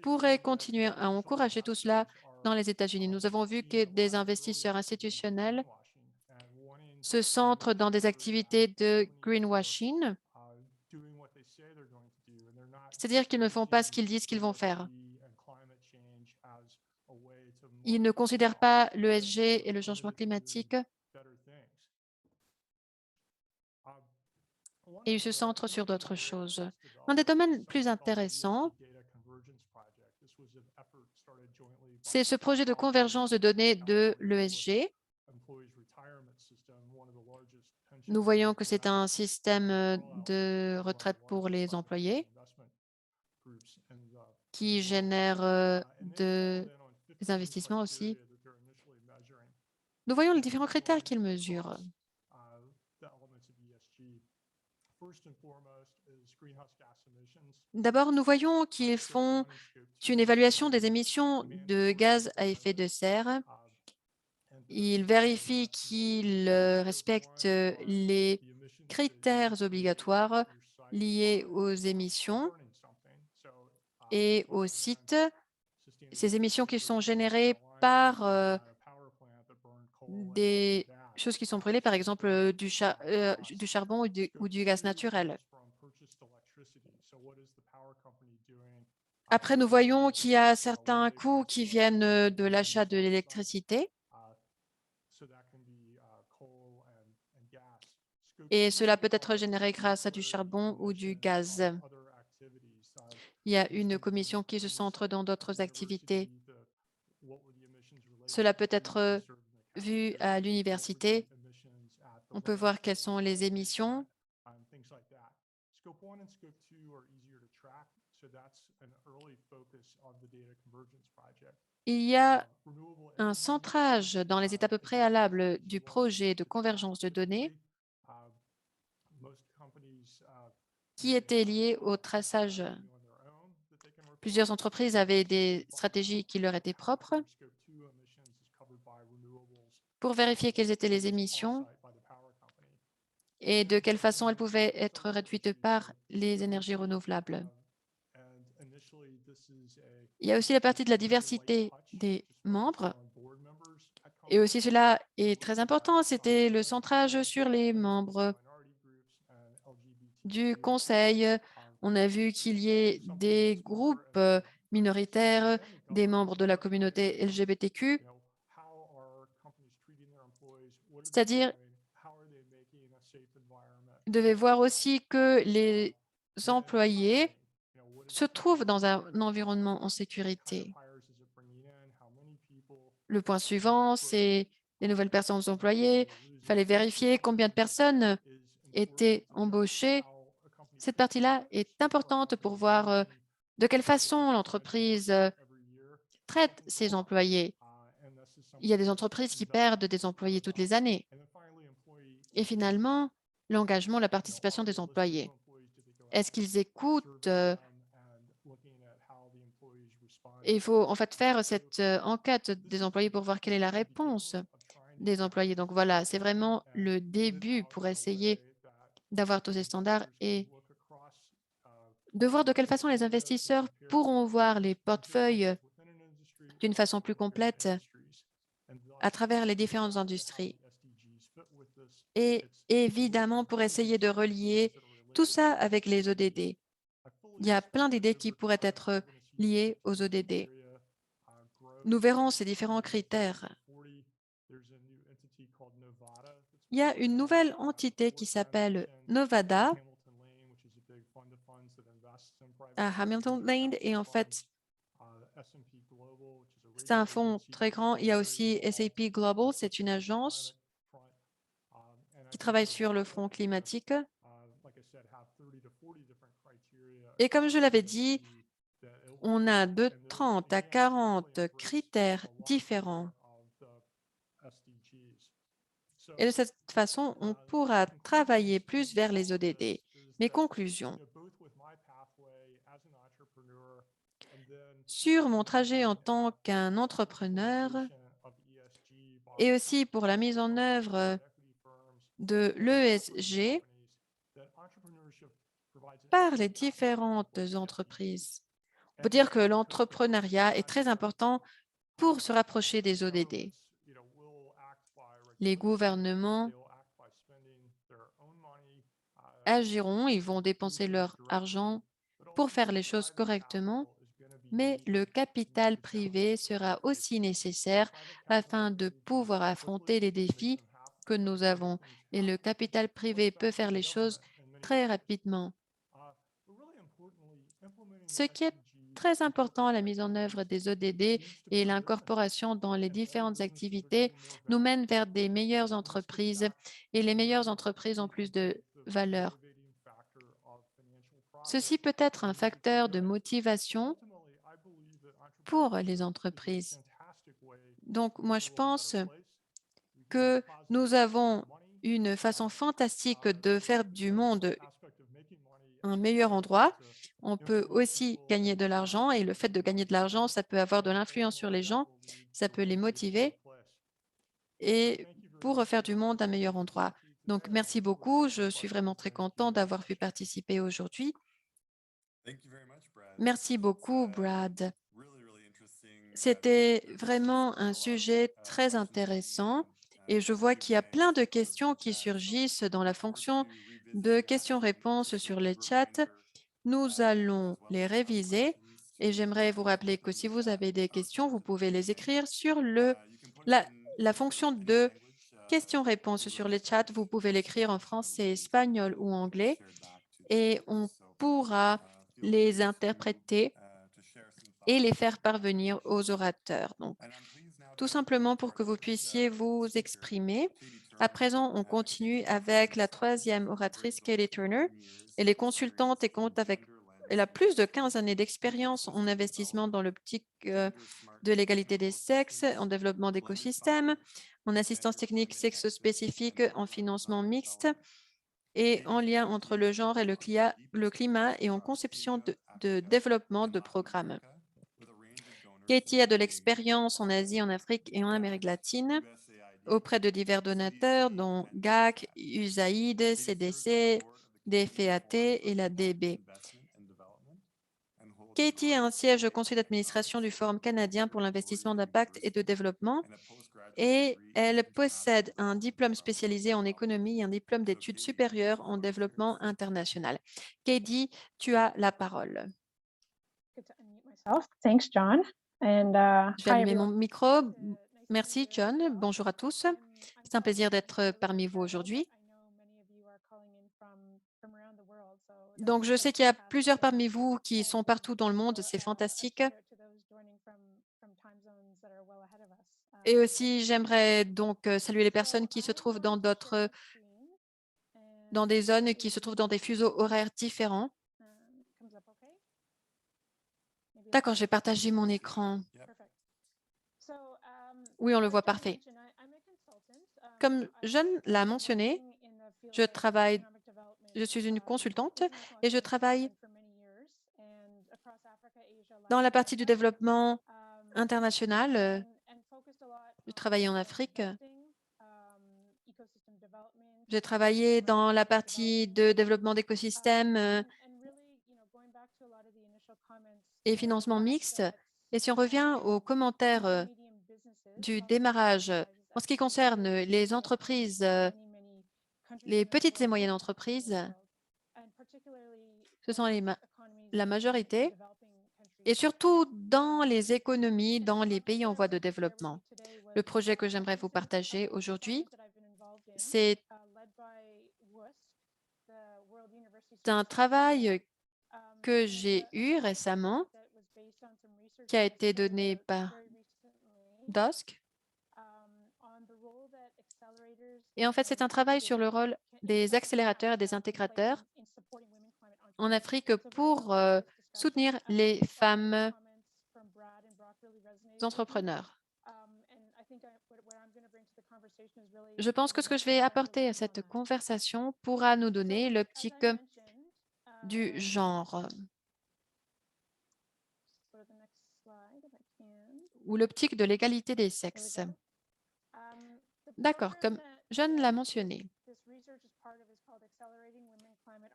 pourraient continuer à encourager tout cela dans les États-Unis. Nous avons vu que des investisseurs institutionnels se centrent dans des activités de greenwashing, c'est-à-dire qu'ils ne font pas ce qu'ils disent qu'ils vont faire. Ils ne considèrent pas l'ESG et le changement climatique et ils se centrent sur d'autres choses. Un des domaines plus intéressants, c'est ce projet de convergence de données de l'ESG. Nous voyons que c'est un système de retraite pour les employés qui génère des investissements aussi. Nous voyons les différents critères qu'ils mesurent. D'abord, nous voyons qu'ils font une évaluation des émissions de gaz à effet de serre. Ils vérifient qu'ils respectent les critères obligatoires liés aux émissions et aux sites. Ces émissions qui sont générées par des choses qui sont brûlées, par exemple du charbon ou du gaz naturel. Après, nous voyons qu'il y a certains coûts qui viennent de l'achat de l'électricité et cela peut être généré grâce à du charbon ou du gaz. Il y a une commission qui se centre dans d'autres activités. Cela peut être vu à l'université. On peut voir quelles sont les émissions. Il y a un centrage dans les étapes préalables du projet de convergence de données qui était lié au traçage. Plusieurs entreprises avaient des stratégies qui leur étaient propres pour vérifier quelles étaient les émissions et de quelle façon elles pouvaient être réduites par les énergies renouvelables. Il y a aussi la partie de la diversité des membres. Et aussi, cela est très important, c'était le centrage sur les membres du conseil. On a vu qu'il y ait des groupes minoritaires, des membres de la communauté LGBTQ, c'est-à-dire devait voir aussi que les employés se trouvent dans un environnement en sécurité. Le point suivant, c'est les nouvelles personnes employées. Il fallait vérifier combien de personnes étaient embauchées. Cette partie-là est importante pour voir de quelle façon l'entreprise traite ses employés. Il y a des entreprises qui perdent des employés toutes les années. Et finalement, l'engagement, la participation des employés. Est-ce qu'ils écoutent et il faut en fait faire cette enquête des employés pour voir quelle est la réponse des employés. Donc voilà, c'est vraiment le début pour essayer d'avoir tous ces standards et de voir de quelle façon les investisseurs pourront voir les portefeuilles d'une façon plus complète à travers les différentes industries. Et évidemment, pour essayer de relier tout ça avec les ODD. Il y a plein d'idées qui pourraient être liées aux ODD. Nous verrons ces différents critères. Il y a une nouvelle entité qui s'appelle Novada à Hamilton Lane et en fait, c'est un fonds très grand. Il y a aussi SAP Global, c'est une agence qui travaille sur le front climatique. Et comme je l'avais dit, on a de 30 à 40 critères différents. Et de cette façon, on pourra travailler plus vers les ODD. Mes conclusions. Sur mon trajet en tant qu'un entrepreneur et aussi pour la mise en œuvre de l'ESG par les différentes entreprises. On peut dire que l'entrepreneuriat est très important pour se rapprocher des ODD. Les gouvernements agiront, ils vont dépenser leur argent pour faire les choses correctement, mais le capital privé sera aussi nécessaire afin de pouvoir affronter les défis que nous avons. Et le capital privé peut faire les choses très rapidement. Ce qui est très important, la mise en œuvre des ODD et l'incorporation dans les différentes activités nous mène vers des meilleures entreprises et les meilleures entreprises ont plus de valeur. Ceci peut être un facteur de motivation pour les entreprises. Donc, moi, je pense que nous avons une façon fantastique de faire du monde un meilleur endroit. On peut aussi gagner de l'argent et le fait de gagner de l'argent, ça peut avoir de l'influence sur les gens, ça peut les motiver et pour faire du monde un meilleur endroit. Donc, merci beaucoup. Je suis vraiment très content d'avoir pu participer aujourd'hui. Merci beaucoup, Brad. C'était vraiment un sujet très intéressant et je vois qu'il y a plein de questions qui surgissent dans la fonction de questions-réponses sur les chats. Nous allons les réviser Et j'aimerais vous rappeler que si vous avez des questions, vous pouvez les écrire sur la fonction de questions-réponses sur le chat. Vous pouvez l'écrire en français, espagnol ou anglais et on pourra les interpréter et les faire parvenir aux orateurs. Donc, tout simplement pour que vous puissiez vous exprimer. À présent, on continue avec la troisième oratrice, Katie Turner. Elle est consultante et compte avec, elle a plus de 15 années d'expérience en investissement dans l'optique de l'égalité des sexes, en développement d'écosystèmes, en assistance technique sexo-spécifique, en financement mixte et en lien entre le genre et le climat et en conception de développement de programmes. Katie a de l'expérience en Asie, en Afrique et en Amérique latine auprès de divers donateurs dont GAC, USAID, CDC, DFAT et la DB. Katie a un siège au conseil d'administration du Forum canadien pour l'investissement d'impact et de développement et elle possède un diplôme spécialisé en économie et un diplôme d'études supérieures en développement international. Katie, tu as la parole. Thanks, John. And, Je vais allumer mon micro. Merci, John. Bonjour à tous. C'est un plaisir d'être parmi vous aujourd'hui. Donc, je sais qu'il y a plusieurs parmi vous qui sont partout dans le monde. C'est fantastique. Et aussi, j'aimerais donc saluer les personnes qui se trouvent dans des zones qui se trouvent dans des fuseaux horaires différents. D'accord, je vais partager mon écran. Oui, on le voit parfait. Comme John l'a mentionné, je suis une consultante et je travaille dans la partie du développement international. Je travaille en Afrique. J'ai travaillé dans la partie de développement d'écosystèmes et financement mixte. Et si on revient aux commentaires du démarrage, en ce qui concerne les entreprises, les petites et moyennes entreprises, ce sont la majorité, et surtout dans les économies, dans les pays en voie de développement. Le projet que j'aimerais vous partager aujourd'hui, c'est un travail que j'ai eu récemment, qui a été donné par DOSC. Et en fait, c'est un travail sur le rôle des accélérateurs et des intégrateurs en Afrique pour soutenir les femmes entrepreneurs. Je pense que ce que je vais apporter à cette conversation pourra nous donner l'optique du genre ou l'optique de l'égalité des sexes. D'accord, comme John l'a mentionné.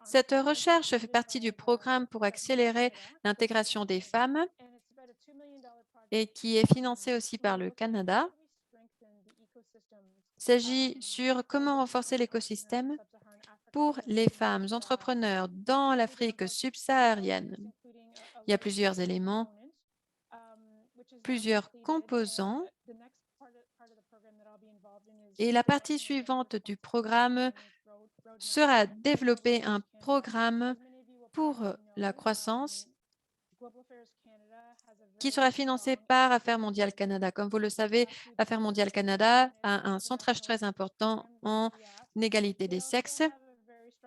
Cette recherche fait partie du programme pour accélérer l'intégration des femmes et qui est financé aussi par le Canada. Il s'agit sur comment renforcer l'écosystème pour les femmes entrepreneurs dans l'Afrique subsaharienne. Il y a plusieurs éléments, plusieurs composants. Et la partie suivante du programme sera développer un programme pour la croissance qui sera financé par Affaires mondiales Canada. Comme vous le savez, Affaires mondiales Canada a un centrage très important en égalité des sexes.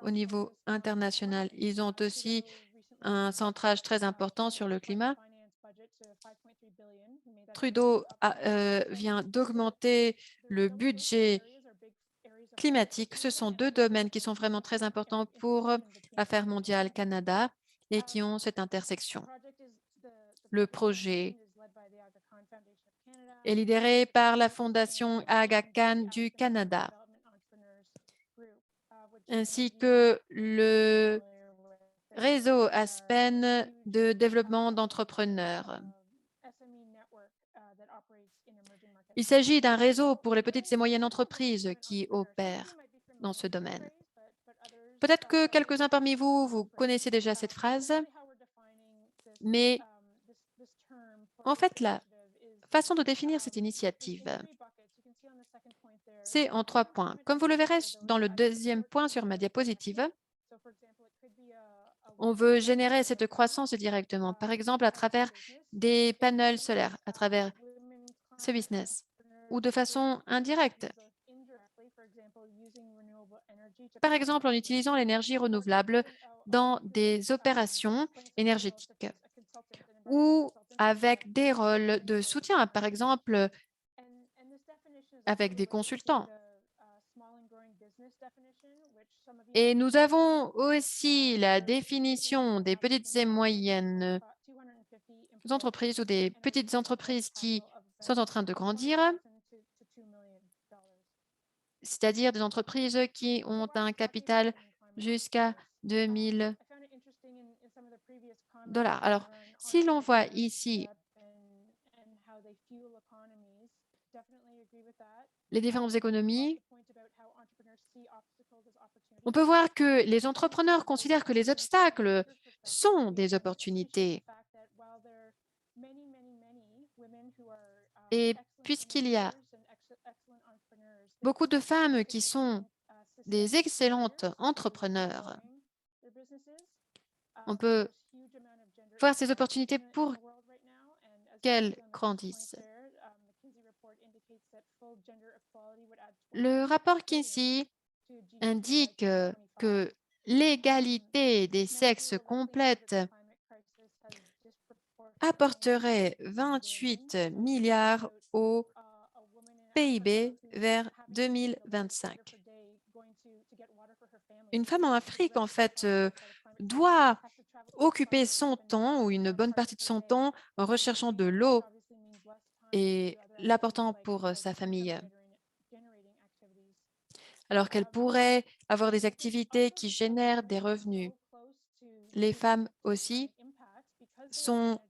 Au niveau international, ils ont aussi un centrage très important sur le climat. Trudeau vient d'augmenter le budget climatique. Ce sont deux domaines qui sont vraiment très importants pour Affaires mondiales Canada et qui ont cette intersection. Le projet est lidéré par la Fondation Aga Khan du Canada, ainsi que le réseau Aspen de développement d'entrepreneurs. Il s'agit d'un réseau pour les petites et moyennes entreprises qui opèrent dans ce domaine. Peut-être que quelques-uns parmi vous, vous connaissez déjà cette phrase, mais En fait, la façon de définir cette initiative, c'est en 3 points. Comme vous le verrez dans le deuxième point sur ma diapositive, on veut générer cette croissance directement, par exemple à travers des panels solaires, à travers ce business, ou de façon indirecte, par exemple en utilisant l'énergie renouvelable dans des opérations énergétiques ou avec des rôles de soutien, par exemple avec des consultants. Et nous avons aussi la définition des petites et moyennes entreprises ou des petites entreprises qui sont en train de grandir, c'est-à-dire des entreprises qui ont un capital jusqu'à 2 000 $. Alors, si l'on voit ici les différentes économies, on peut voir que les entrepreneurs considèrent que les obstacles sont des opportunités. Et puisqu'il y a beaucoup de femmes qui sont des excellentes entrepreneurs, on peut voir ces opportunités pour qu'elles grandissent. Le rapport Kinsey indique que l'égalité des sexes complète apporterait 28 milliards au PIB vers 2025. Une femme en Afrique, en fait, doit occuper son temps ou une bonne partie de son temps en recherchant de l'eau et l'apportant pour sa famille, alors qu'elle pourrait avoir des activités qui génèrent des revenus. Les femmes aussi sont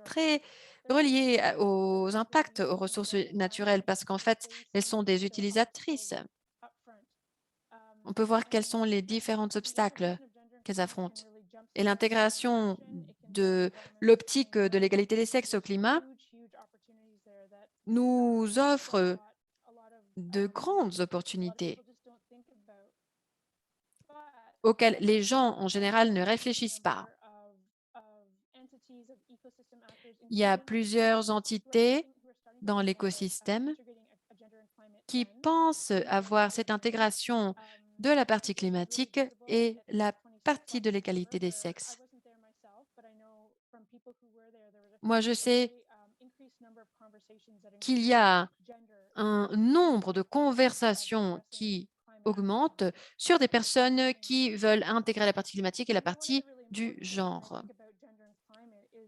très reliées aux impacts aux ressources naturelles parce qu'en fait, elles sont des utilisatrices. On peut voir quels sont les différents obstacles qu'elles affrontent. Et l'intégration de l'optique de l'égalité des sexes au climat nous offre de grandes opportunités auxquelles les gens en général ne réfléchissent pas. Il y a plusieurs entités dans l'écosystème qui pensent avoir cette intégration de la partie climatique et la partie de l'égalité des sexes. Moi, je sais qu'il y a un nombre de conversations qui augmente sur des personnes qui veulent intégrer la partie climatique et la partie du genre.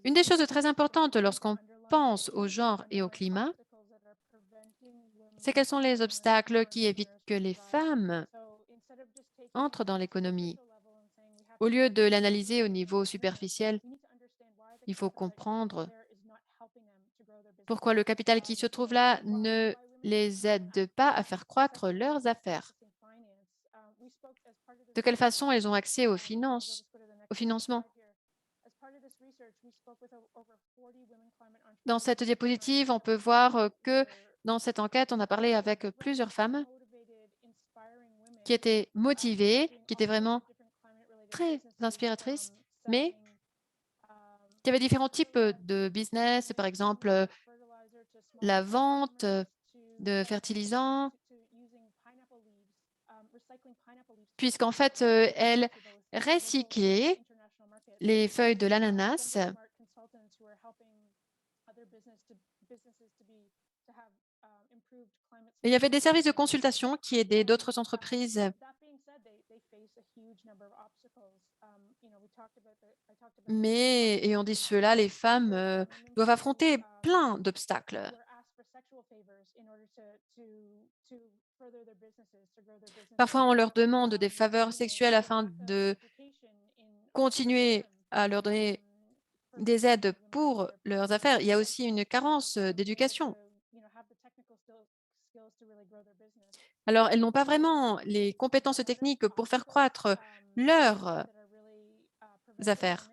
Une des choses très importantes lorsqu'on pense au genre et au climat, c'est quels sont les obstacles qui évitent que les femmes entrent dans l'économie. Au lieu de l'analyser au niveau superficiel, il faut comprendre pourquoi le capital qui se trouve là ne les aide pas à faire croître leurs affaires. De quelle façon elles ont accès aux finances, au financement. Dans cette diapositive, on peut voir que dans cette enquête, on a parlé avec plusieurs femmes qui étaient motivées, qui étaient vraiment très inspiratrices, mais qui avaient différents types de business, par exemple la vente de fertilisants, puisqu'en fait, elles recyclaient les feuilles de l'ananas. Et il y avait des services de consultation qui aidaient d'autres entreprises. Mais, ayant dit cela, les femmes doivent affronter plein d'obstacles. Parfois, on leur demande des faveurs sexuelles afin de continuer à leur donner des aides pour leurs affaires. Il y a aussi une carence d'éducation. Alors, elles n'ont pas vraiment les compétences techniques pour faire croître leurs affaires.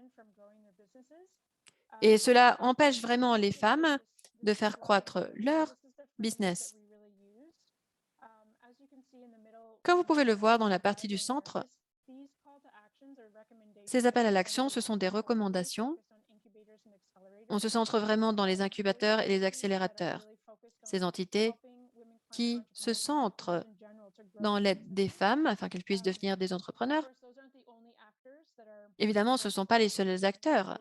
Et cela empêche vraiment les femmes de faire croître leur business. Comme vous pouvez le voir dans la partie du centre, ces appels à l'action, ce sont des recommandations. On se centre vraiment dans les incubateurs et les accélérateurs, ces entités qui se centrent dans l'aide des femmes afin qu'elles puissent devenir des entrepreneurs. Évidemment, ce ne sont pas les seuls acteurs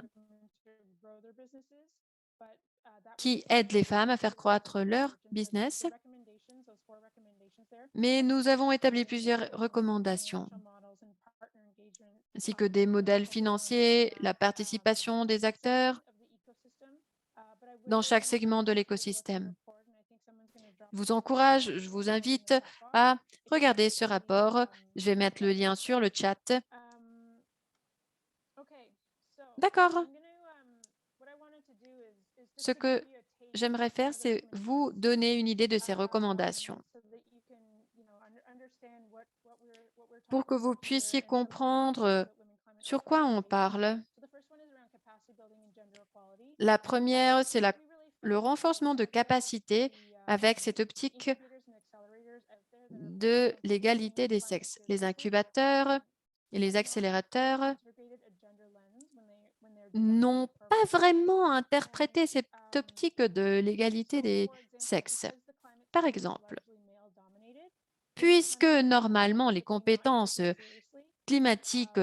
qui aident les femmes à faire croître leur business, mais nous avons établi plusieurs recommandations, ainsi que des modèles financiers, la participation des acteurs dans chaque segment de l'écosystème. Je vous encourage, je vous invite à regarder ce rapport. Je vais mettre le lien sur le chat. D'accord. Ce que j'aimerais faire, c'est vous donner une idée de ces recommandations pour que vous puissiez comprendre sur quoi on parle. La première, c'est le renforcement de capacité avec cette optique de l'égalité des sexes. Les incubateurs et les accélérateurs n'ont pas vraiment interprété cette optique de l'égalité des sexes. Par exemple, puisque normalement les compétences climatiques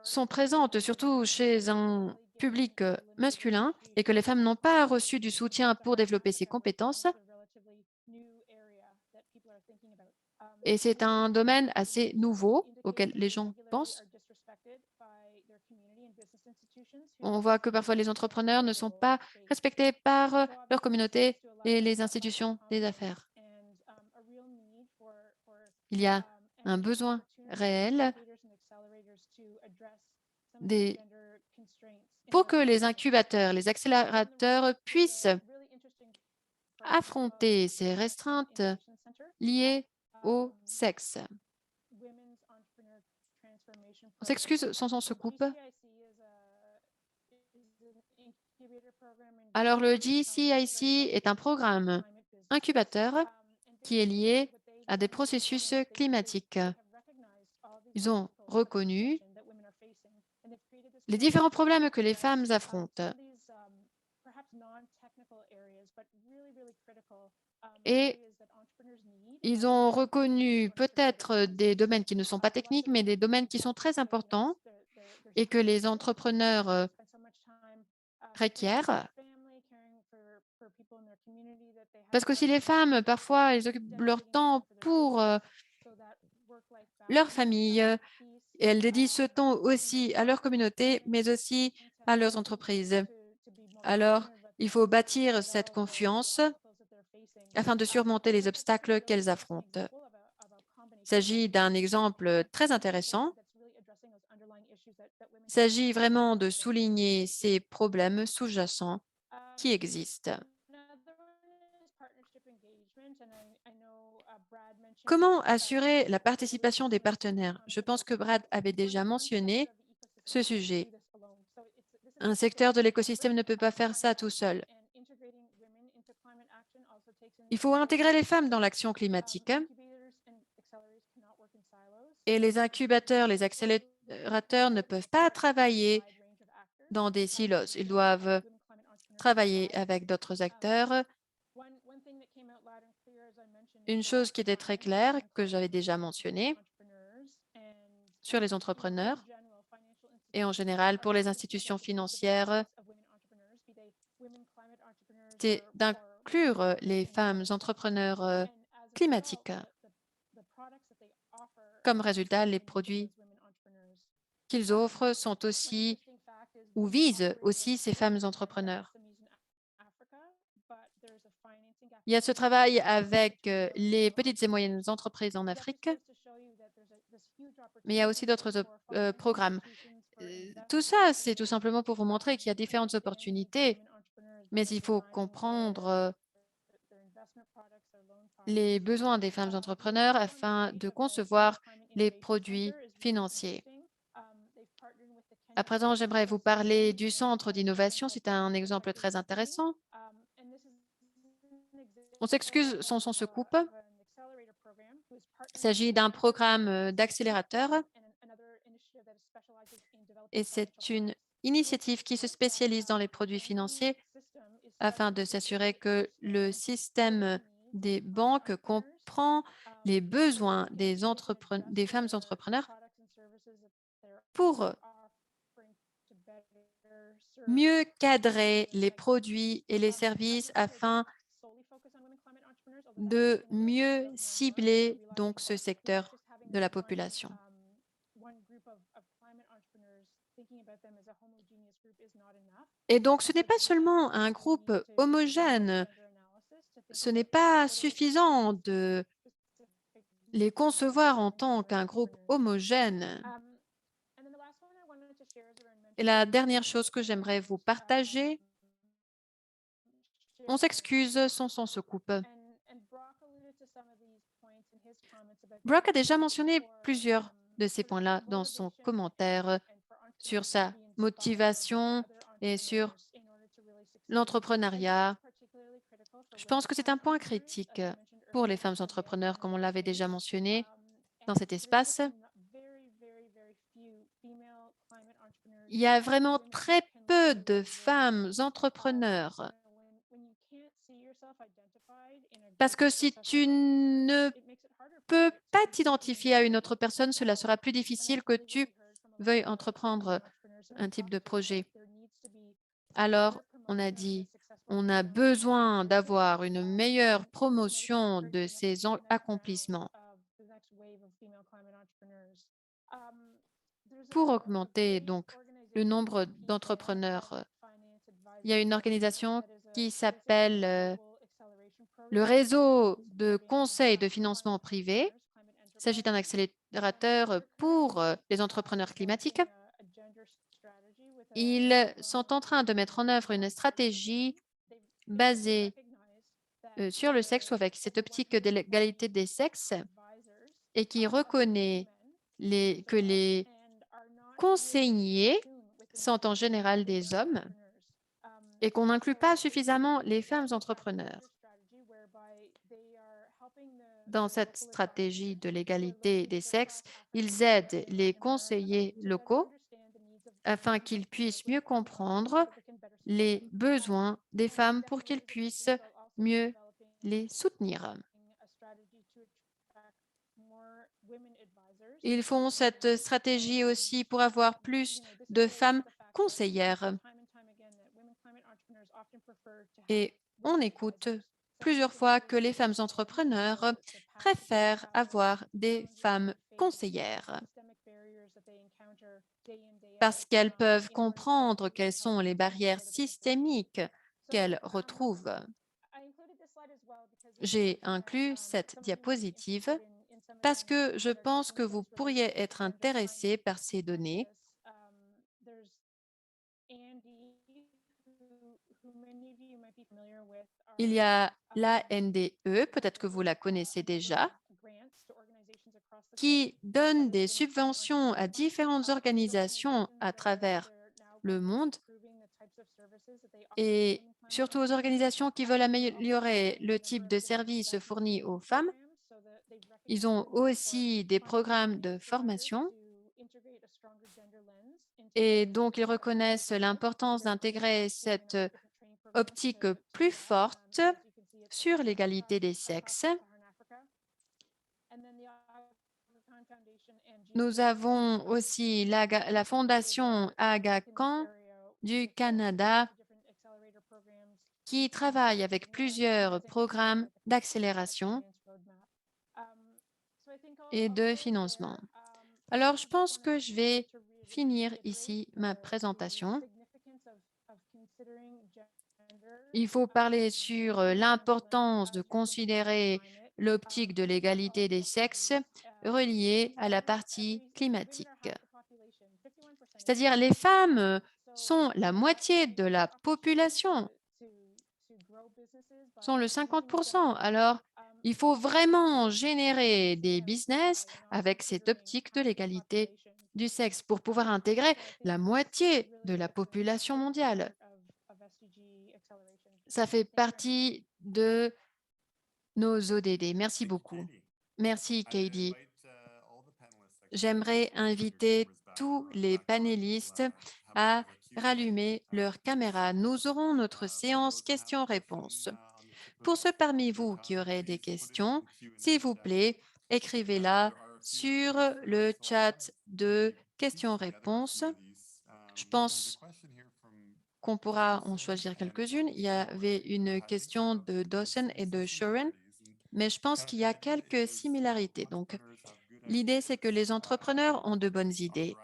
sont présentes surtout chez un public masculin et que les femmes n'ont pas reçu du soutien pour développer ces compétences, et c'est un domaine assez nouveau auquel les gens pensent. On voit que parfois les entrepreneurs ne sont pas respectés par leur communauté et les institutions des affaires. Il y a un besoin réel pour que les incubateurs, les accélérateurs puissent affronter ces restreintes liées au sexe. On s'excuse, son son se coupe. Alors, le GCIC est un programme incubateur qui est lié à des processus climatiques. Ils ont reconnu les différents problèmes que les femmes affrontent et ils ont reconnu peut-être des domaines qui ne sont pas techniques, mais des domaines qui sont très importants et que les entrepreneurs requièrent. Parce que si les femmes, parfois, elles occupent leur temps pour leur famille, et elles dédient ce temps aussi à leur communauté, mais aussi à leurs entreprises. Alors, il faut bâtir cette confiance afin de surmonter les obstacles qu'elles affrontent. Il s'agit d'un exemple très intéressant. Il s'agit vraiment de souligner ces problèmes sous-jacents qui existent. Comment assurer la participation des partenaires? Je pense que Brad avait déjà mentionné ce sujet. Un secteur de l'écosystème ne peut pas faire ça tout seul. Il faut intégrer les femmes dans l'action climatique. Et les incubateurs, les accélérateurs ne peuvent pas travailler dans des silos. Ils doivent travailler avec d'autres acteurs. Une chose qui était très claire, que j'avais déjà mentionnée, sur les entrepreneurs et en général pour les institutions financières, c'est d'inclure les femmes entrepreneurs climatiques. Comme résultat, les produits qu'ils offrent sont aussi ou visent aussi ces femmes entrepreneurs. Il y a ce travail avec les petites et moyennes entreprises en Afrique, mais il y a aussi d'autres programmes. Tout ça, c'est tout simplement pour vous montrer qu'il y a différentes opportunités, mais il faut comprendre les besoins des femmes entrepreneurs afin de concevoir les produits financiers. À présent, j'aimerais vous parler du centre d'innovation. C'est un exemple très intéressant. On s'excuse, son son se coupe. Il s'agit d'un programme d'accélérateur et c'est une initiative qui se spécialise dans les produits financiers afin de s'assurer que le système des banques comprend les besoins des femmes entrepreneurs pour mieux cadrer les produits et les services afin de mieux cibler donc ce secteur de la population. Et donc, ce n'est pas seulement un groupe homogène, ce n'est pas suffisant de les concevoir en tant qu'un groupe homogène. Et la dernière chose que j'aimerais vous partager, on s'excuse, son son se coupe. Brock a déjà mentionné plusieurs de ces points-là dans son commentaire sur sa motivation et sur l'entrepreneuriat. Je pense que c'est un point critique pour les femmes entrepreneurs, comme on l'avait déjà mentionné dans cet espace. Il y a vraiment très peu de femmes entrepreneurs. Parce que si tu ne peux pas t'identifier à une autre personne, cela sera plus difficile que tu veuilles entreprendre un type de projet. Alors, on a dit, on a besoin d'avoir une meilleure promotion de ces accomplissements. Pour augmenter donc le nombre d'entrepreneurs, il y a une organisation qui s'appelle le réseau de conseils de financement privé. Il s'agit d'un accélérateur pour les entrepreneurs climatiques. Ils sont en train de mettre en œuvre une stratégie basée sur le sexe ou avec cette optique de l'égalité des sexes et qui reconnaît que les conseillers sont en général des hommes et qu'on n'inclut pas suffisamment les femmes entrepreneurs. Dans cette stratégie de l'égalité des sexes, ils aident les conseillers locaux afin qu'ils puissent mieux comprendre les besoins des femmes pour qu'ils puissent mieux les soutenir. Ils font cette stratégie aussi pour avoir plus de femmes conseillères. Et on écoute plusieurs fois que les femmes entrepreneurs préfèrent avoir des femmes conseillères parce qu'elles peuvent comprendre quelles sont les barrières systémiques qu'elles retrouvent. J'ai inclus cette diapositive parce que je pense que vous pourriez être intéressé par ces données. Il y a l'ANDE, peut-être que vous la connaissez déjà, qui donne des subventions à différentes organisations à travers le monde et surtout aux organisations qui veulent améliorer le type de services fournis aux femmes. Ils ont aussi des programmes de formation et donc ils reconnaissent l'importance d'intégrer cette optique plus forte sur l'égalité des sexes. Nous avons aussi la Fondation Aga Khan du Canada qui travaille avec plusieurs programmes d'accélération et de financement. Alors, je pense que je vais finir ici ma présentation. Il faut parler sur l'importance de considérer l'optique de l'égalité des sexes reliée à la partie climatique. C'est-à-dire les femmes sont la moitié de la population, sont le 50%. Alors, il faut vraiment générer des business avec cette optique de l'égalité du sexe pour pouvoir intégrer la moitié de la population mondiale. Ça fait partie de nos ODD. Merci beaucoup. Merci, Katie. J'aimerais inviter tous les panélistes à rallumer leur caméra. Nous aurons notre séance questions-réponses. Pour ceux parmi vous qui auraient des questions, s'il vous plaît, écrivez-la sur le chat de questions-réponses. Je pense qu'on pourra en choisir quelques-unes. Il y avait une question de Dawson et de Sharon, mais je pense qu'il y a quelques similarités. Donc, l'idée, c'est que les entrepreneurs ont de bonnes idées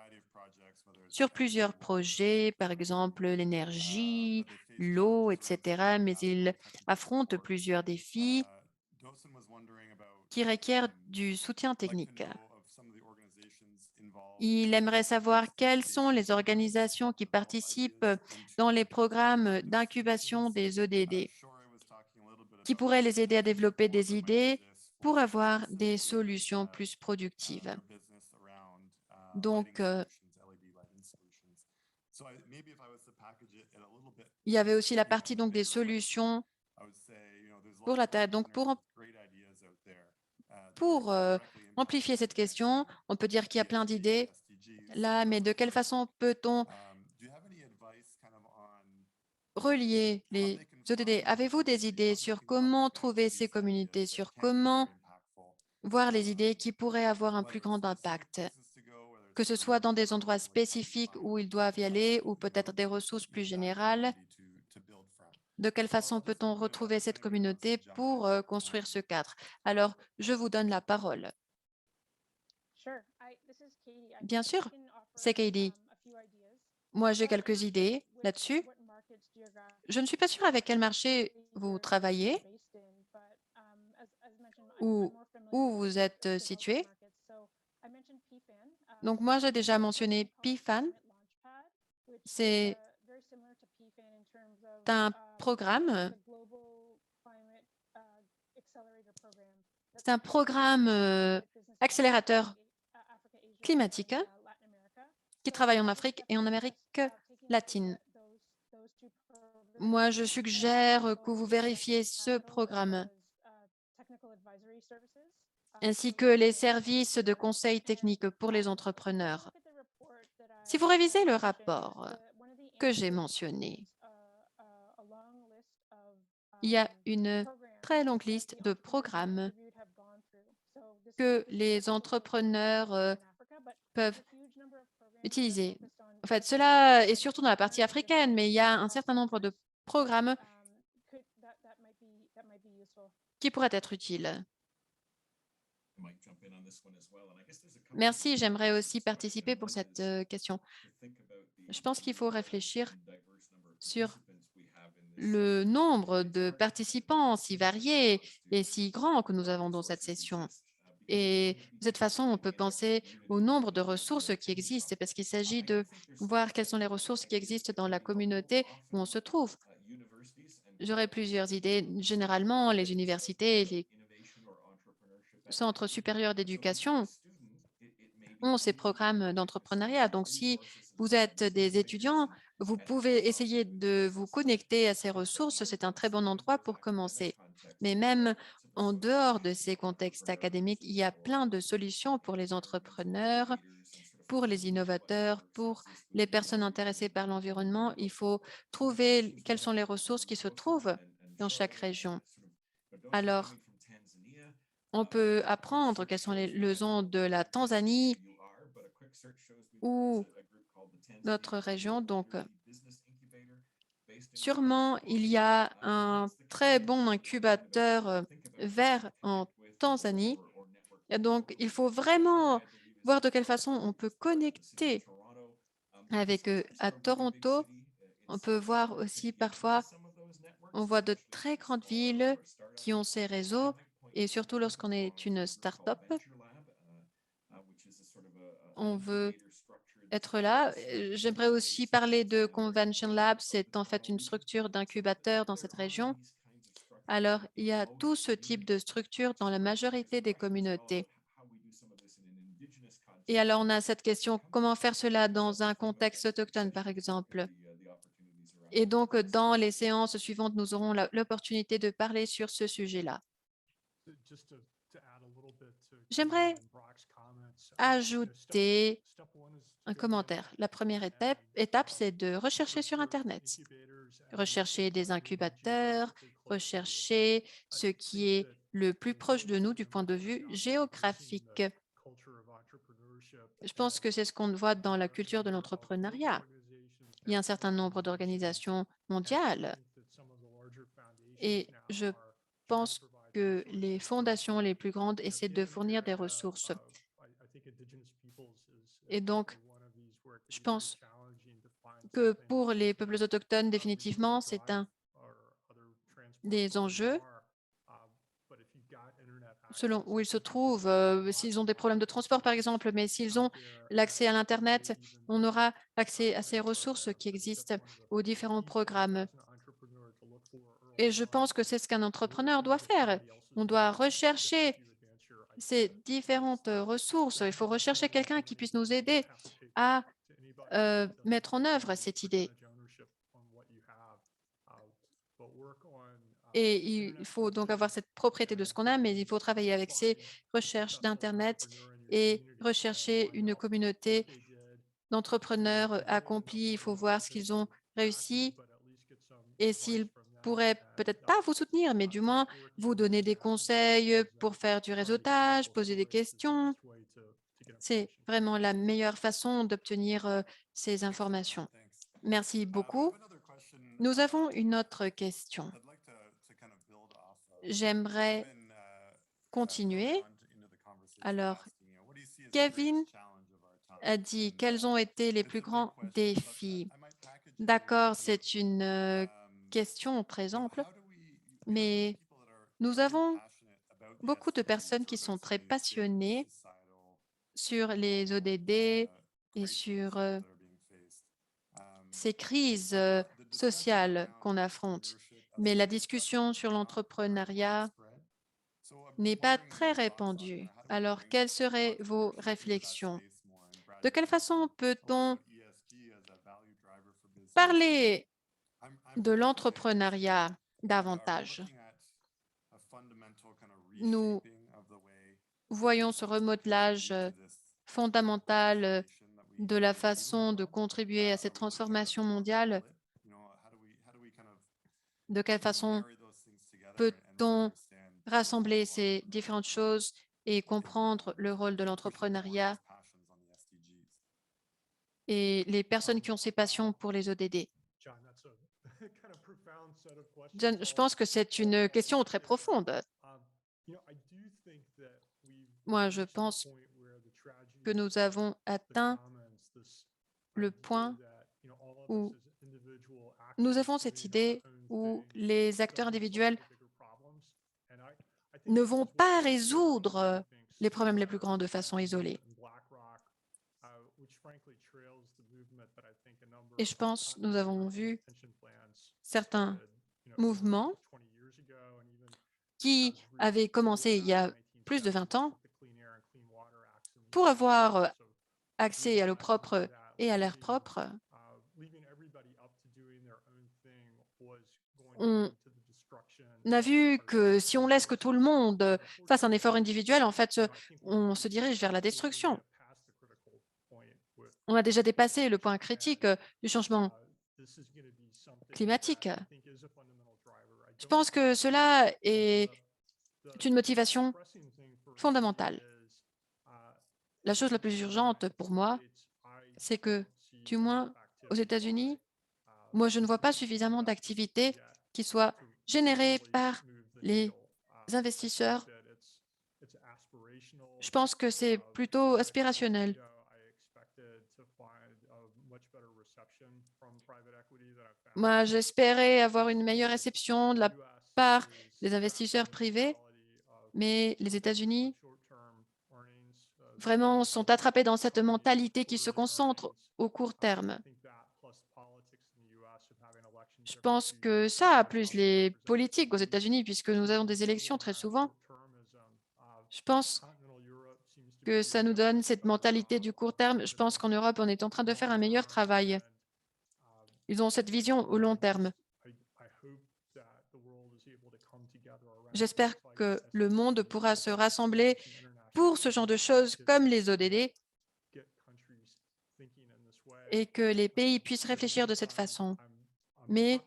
sur plusieurs projets, par exemple l'énergie, l'eau, etc., mais ils affrontent plusieurs défis qui requièrent du soutien technique. Il aimerait savoir quelles sont les organisations qui participent dans les programmes d'incubation des ODD, qui pourraient les aider à développer des idées pour avoir des solutions plus productives. Donc, il y avait aussi la partie donc, des solutions pour la Terre. Donc, pour amplifier cette question, on peut dire qu'il y a plein d'idées là, mais de quelle façon peut-on relier les ODD? Avez-vous des idées sur comment trouver ces communautés, sur comment voir les idées qui pourraient avoir un plus grand impact, que ce soit dans des endroits spécifiques où ils doivent y aller ou peut-être des ressources plus générales? De quelle façon peut-on retrouver cette communauté pour construire ce cadre? Alors, je vous donne la parole. Bien sûr, c'est Katie. Moi, j'ai quelques idées là-dessus. Je ne suis pas sûre avec quel marché vous travaillez ou où vous êtes situé. Donc, moi, j'ai déjà mentionné PFAN. C'est un programme, accélérateur climatique qui travaille en Afrique et en Amérique latine. Moi, je suggère que vous vérifiez ce programme ainsi que les services de conseil technique pour les entrepreneurs. Si vous révisez le rapport que j'ai mentionné, il y a une très longue liste de programmes que les entrepreneurs peuvent utiliser. En fait, cela est surtout dans la partie africaine, mais il y a un certain nombre de programmes qui pourraient être utiles. Merci, j'aimerais aussi participer pour cette question. Je pense qu'il faut réfléchir sur le nombre de participants si variés et si grands que nous avons dans cette session. Et de cette façon, on peut penser au nombre de ressources qui existent, parce qu'il s'agit de voir quelles sont les ressources qui existent dans la communauté où on se trouve. J'aurais plusieurs idées. Généralement, les universités, les centres supérieurs d'éducation ont ces programmes d'entrepreneuriat. Donc, si vous êtes des étudiants, vous pouvez essayer de vous connecter à ces ressources. C'est un très bon endroit pour commencer. Mais même en dehors de ces contextes académiques, il y a plein de solutions pour les entrepreneurs, pour les innovateurs, pour les personnes intéressées par l'environnement. Il faut trouver quelles sont les ressources qui se trouvent dans chaque région. Alors, on peut apprendre quelles sont les leçons de la Tanzanie ou d'autres régions. Donc, sûrement, il y a un très bon incubateur vert en Tanzanie. Et donc, il faut vraiment voir de quelle façon on peut connecter avec eux. À Toronto, on peut voir aussi parfois, on voit de très grandes villes qui ont ces réseaux, et surtout lorsqu'on est une start-up, on veut être là. J'aimerais aussi parler de Convention Lab. C'est en fait une structure d'incubateur dans cette région. Alors, il y a tout ce type de structure dans la majorité des communautés. Et alors, on a cette question, comment faire cela dans un contexte autochtone, par exemple? Et donc, dans les séances suivantes, nous aurons l'opportunité de parler sur ce sujet-là. J'aimerais ajouter un commentaire. La première étape, c'est de rechercher sur Internet. Rechercher des incubateurs, rechercher ce qui est le plus proche de nous du point de vue géographique. Je pense que c'est ce qu'on voit dans la culture de l'entrepreneuriat. Il y a un certain nombre d'organisations mondiales et je pense que les fondations les plus grandes essaient de fournir des ressources. Et donc, je pense que pour les peuples autochtones, définitivement, c'est un des enjeux selon où ils se trouvent, s'ils ont des problèmes de transport, par exemple, mais s'ils ont l'accès à l'Internet, on aura accès à ces ressources qui existent aux différents programmes. Et je pense que c'est ce qu'un entrepreneur doit faire. On doit rechercher ces différentes ressources. Il faut rechercher quelqu'un qui puisse nous aider à mettre en œuvre cette idée. Et il faut donc avoir cette propriété de ce qu'on a, mais il faut travailler avec ces recherches d'Internet et rechercher une communauté d'entrepreneurs accomplis. Il faut voir ce qu'ils ont réussi et s'ils pourraient peut-être pas vous soutenir, mais du moins vous donner des conseils pour faire du réseautage, poser des questions. C'est vraiment la meilleure façon d'obtenir ces informations. Merci beaucoup. Nous avons une autre question. J'aimerais continuer. Alors, Kevin a dit quels ont été les plus grands défis. D'accord, c'est une question très ample, mais nous avons beaucoup de personnes qui sont très passionnées sur les ODD et sur ces crises sociales qu'on affronte. Mais la discussion sur l'entrepreneuriat n'est pas très répandue. Alors, quelles seraient vos réflexions? De quelle façon peut-on parler de l'entrepreneuriat davantage? Nous voyons ce remodelage fondamental de la façon de contribuer à cette transformation mondiale. De quelle façon peut-on rassembler ces différentes choses et comprendre le rôle de l'entrepreneuriat et les personnes qui ont ces passions pour les ODD? John, je pense que c'est une question très profonde. Moi, je pense que nous avons atteint le point où nous avons cette idée où les acteurs individuels ne vont pas résoudre les problèmes les plus grands de façon isolée. Et je pense que nous avons vu certains mouvements qui avaient commencé il y a plus de 20 ans pour avoir accès à l'eau propre et à l'air propre. On a vu que si on laisse que tout le monde fasse un effort individuel, en fait, on se dirige vers la destruction. On a déjà dépassé le point critique du changement climatique. Je pense que cela est une motivation fondamentale. La chose la plus urgente pour moi, c'est que, du moins aux États-Unis, moi, je ne vois pas suffisamment d'activités qui soient générées par les investisseurs. Je pense que c'est plutôt aspirationnel. Moi, j'espérais avoir une meilleure réception de la part des investisseurs privés, mais les États-Unis vraiment sont attrapés dans cette mentalité qui se concentre au court terme. Je pense que ça a plus les politiques aux États-Unis, puisque nous avons des élections très souvent. Je pense que ça nous donne cette mentalité du court terme. Je pense qu'en Europe, on est en train de faire un meilleur travail. Ils ont cette vision au long terme. J'espère que le monde pourra se rassembler pour ce genre de choses comme les ODD et que les pays puissent réfléchir de cette façon. Mais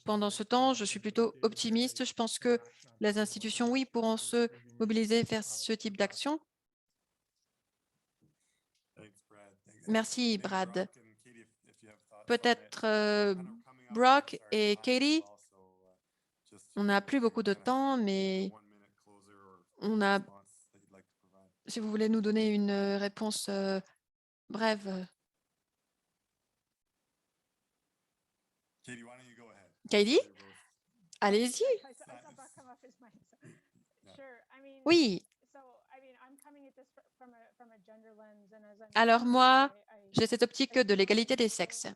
pendant ce temps, je suis plutôt optimiste. Je pense que les institutions, oui, pourront se mobiliser vers ce type d'action. Merci, Brad. Peut-être Brock et Katie. On n'a plus beaucoup de temps, mais si vous voulez nous donner une réponse brève. Katie, allez-y. Oui. Alors moi, j'ai cette optique de l'égalité des sexes.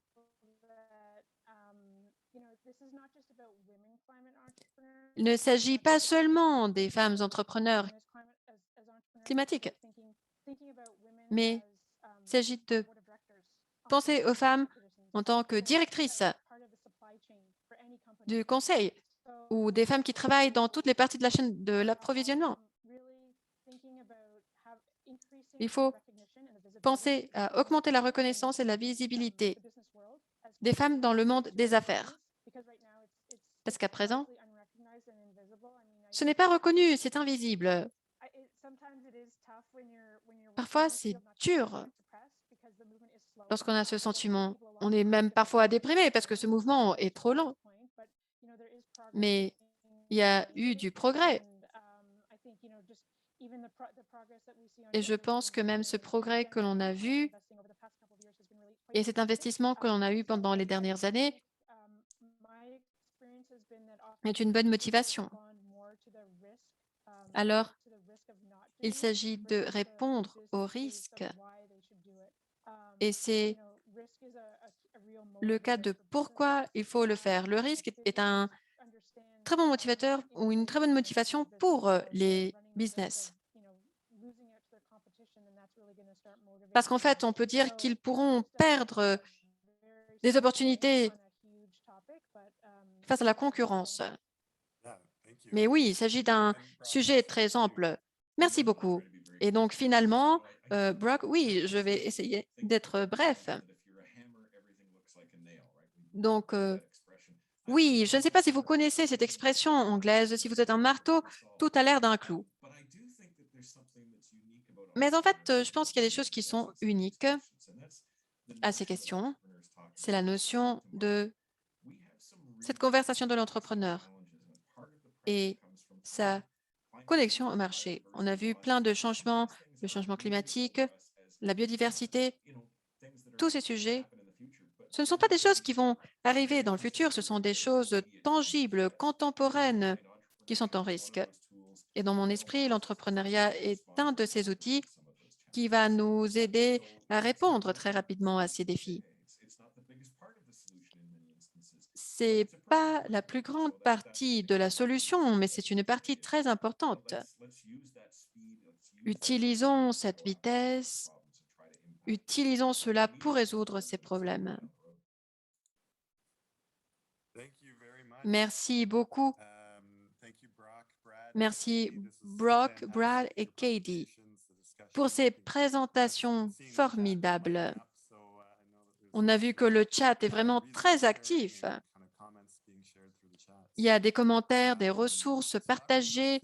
Il ne s'agit pas seulement des femmes entrepreneurs climatiques, mais il s'agit de penser aux femmes en tant que directrices du conseil ou des femmes qui travaillent dans toutes les parties de la chaîne de l'approvisionnement. Il faut penser à augmenter la reconnaissance et la visibilité des femmes dans le monde des affaires. Parce qu'à présent, ce n'est pas reconnu, c'est invisible. Parfois, c'est dur lorsqu'on a ce sentiment. On est même parfois déprimé parce que ce mouvement est trop lent. Mais il y a eu du progrès. Et je pense que même ce progrès que l'on a vu et cet investissement que l'on a eu pendant les dernières années est une bonne motivation. Alors, il s'agit de répondre aux risques. Et c'est le cas de pourquoi il faut le faire. Le risque est un très bon motivateur ou une très bonne motivation pour les business. Parce qu'en fait, on peut dire qu'ils pourront perdre des opportunités face à la concurrence. Mais oui, il s'agit d'un sujet très ample. Merci beaucoup. Et donc, finalement, Brock, oui, je vais essayer d'être bref. Donc, oui, je ne sais pas si vous connaissez cette expression anglaise, si vous êtes un marteau, tout a l'air d'un clou. Mais en fait, je pense qu'il y a des choses qui sont uniques à ces questions. C'est la notion de cette conversation de l'entrepreneur et sa connexion au marché. On a vu plein de changements, le changement climatique, la biodiversité, tous ces sujets. Ce ne sont pas des choses qui vont arriver dans le futur, ce sont des choses tangibles, contemporaines qui sont en risque. Et dans mon esprit, l'entrepreneuriat est un de ces outils qui va nous aider à répondre très rapidement à ces défis. Ce n'est pas la plus grande partie de la solution, mais c'est une partie très importante. Utilisons cette vitesse, utilisons cela pour résoudre ces problèmes. Merci beaucoup. Merci Brock, Brad et Katie pour ces présentations formidables. On a vu que le chat est vraiment très actif. Il y a des commentaires, des ressources partagées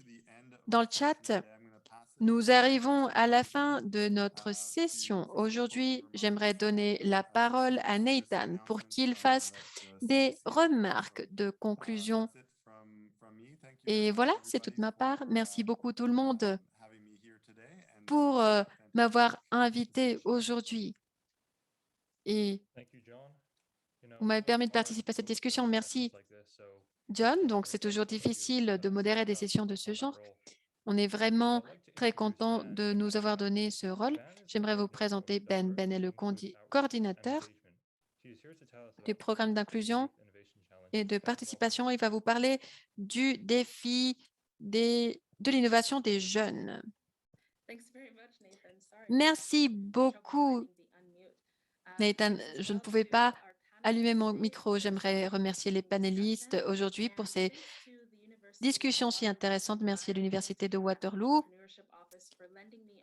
dans le chat. Nous arrivons à la fin de notre session. Aujourd'hui, j'aimerais donner la parole à Nathan pour qu'il fasse des remarques de conclusion. Et voilà, c'est toute ma part. Merci beaucoup tout le monde pour m'avoir invité aujourd'hui. Et vous m'avez permis de participer à cette discussion. Merci, John. Donc, c'est toujours difficile de modérer des sessions de ce genre. On est vraiment très content de nous avoir donné ce rôle. J'aimerais vous présenter Ben. Ben est le coordinateur du programme d'inclusion et de participation. Il va vous parler du défi des de l'innovation des jeunes. Merci beaucoup, Nathan. Je ne pouvais pas allumer mon micro. J'aimerais remercier les panélistes aujourd'hui pour ces discussions si intéressantes. Merci à l'Université de Waterloo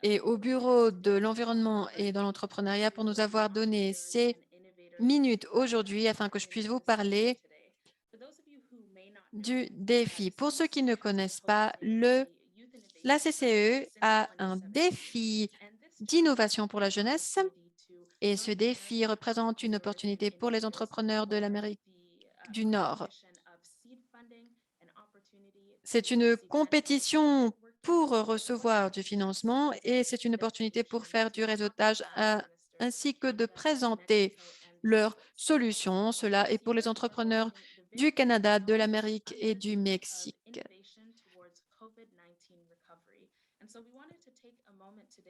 et au Bureau de l'environnement et dans l'entrepreneuriat pour nous avoir donné ces minutes aujourd'hui afin que je puisse vous parler du défi. Pour ceux qui ne connaissent pas, la CCE a un défi d'innovation pour la jeunesse et ce défi représente une opportunité pour les entrepreneurs de l'Amérique du Nord. C'est une compétition pour recevoir du financement et c'est une opportunité pour faire du réseautage ainsi que de présenter leurs solutions. Cela est pour les entrepreneurs du Canada, de l'Amérique et du Mexique.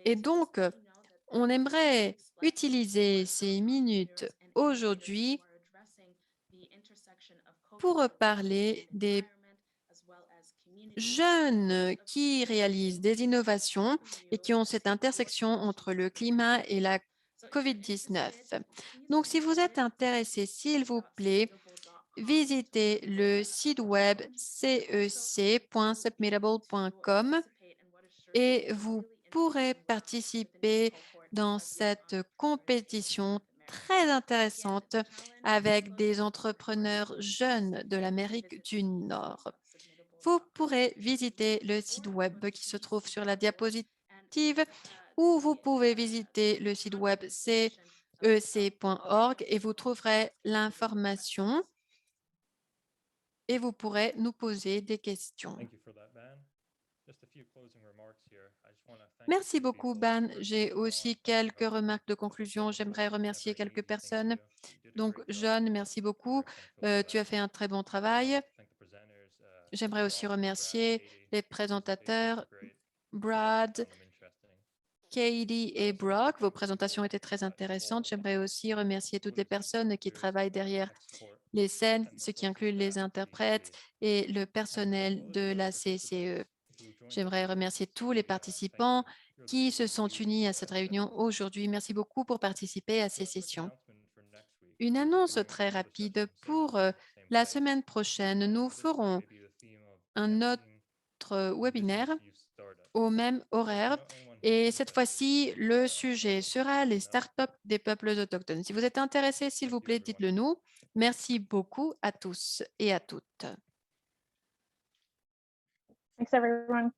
Et donc, on aimerait utiliser ces minutes aujourd'hui pour parler des jeunes qui réalisent des innovations et qui ont cette intersection entre le climat et la COVID-19. Donc, si vous êtes intéressé, s'il vous plaît, visitez le site web cec.submittable.com et vous pourrez participer dans cette compétition très intéressante avec des entrepreneurs jeunes de l'Amérique du Nord. Vous pourrez visiter le site web qui se trouve sur la diapositive ou vous pouvez visiter le site web cec.org et vous trouverez l'information et vous pourrez nous poser des questions. Merci beaucoup, Ban. J'ai aussi quelques remarques de conclusion. J'aimerais remercier quelques personnes. Donc, John, merci beaucoup. Tu as fait un très bon travail. J'aimerais aussi remercier les présentateurs, Brad, Katie et Brock. Vos présentations étaient très intéressantes. J'aimerais aussi remercier toutes les personnes qui travaillent derrière les scènes, ce qui inclut les interprètes et le personnel de la CCE. J'aimerais remercier tous les participants qui se sont unis à cette réunion aujourd'hui. Merci beaucoup pour participer à ces sessions. Une annonce très rapide pour la semaine prochaine. Nous ferons un autre webinaire au même horaire. Et cette fois-ci, le sujet sera les startups des peuples autochtones. Si vous êtes intéressé, s'il vous plaît, dites-le nous. Merci beaucoup à tous et à toutes. Thanks, everyone.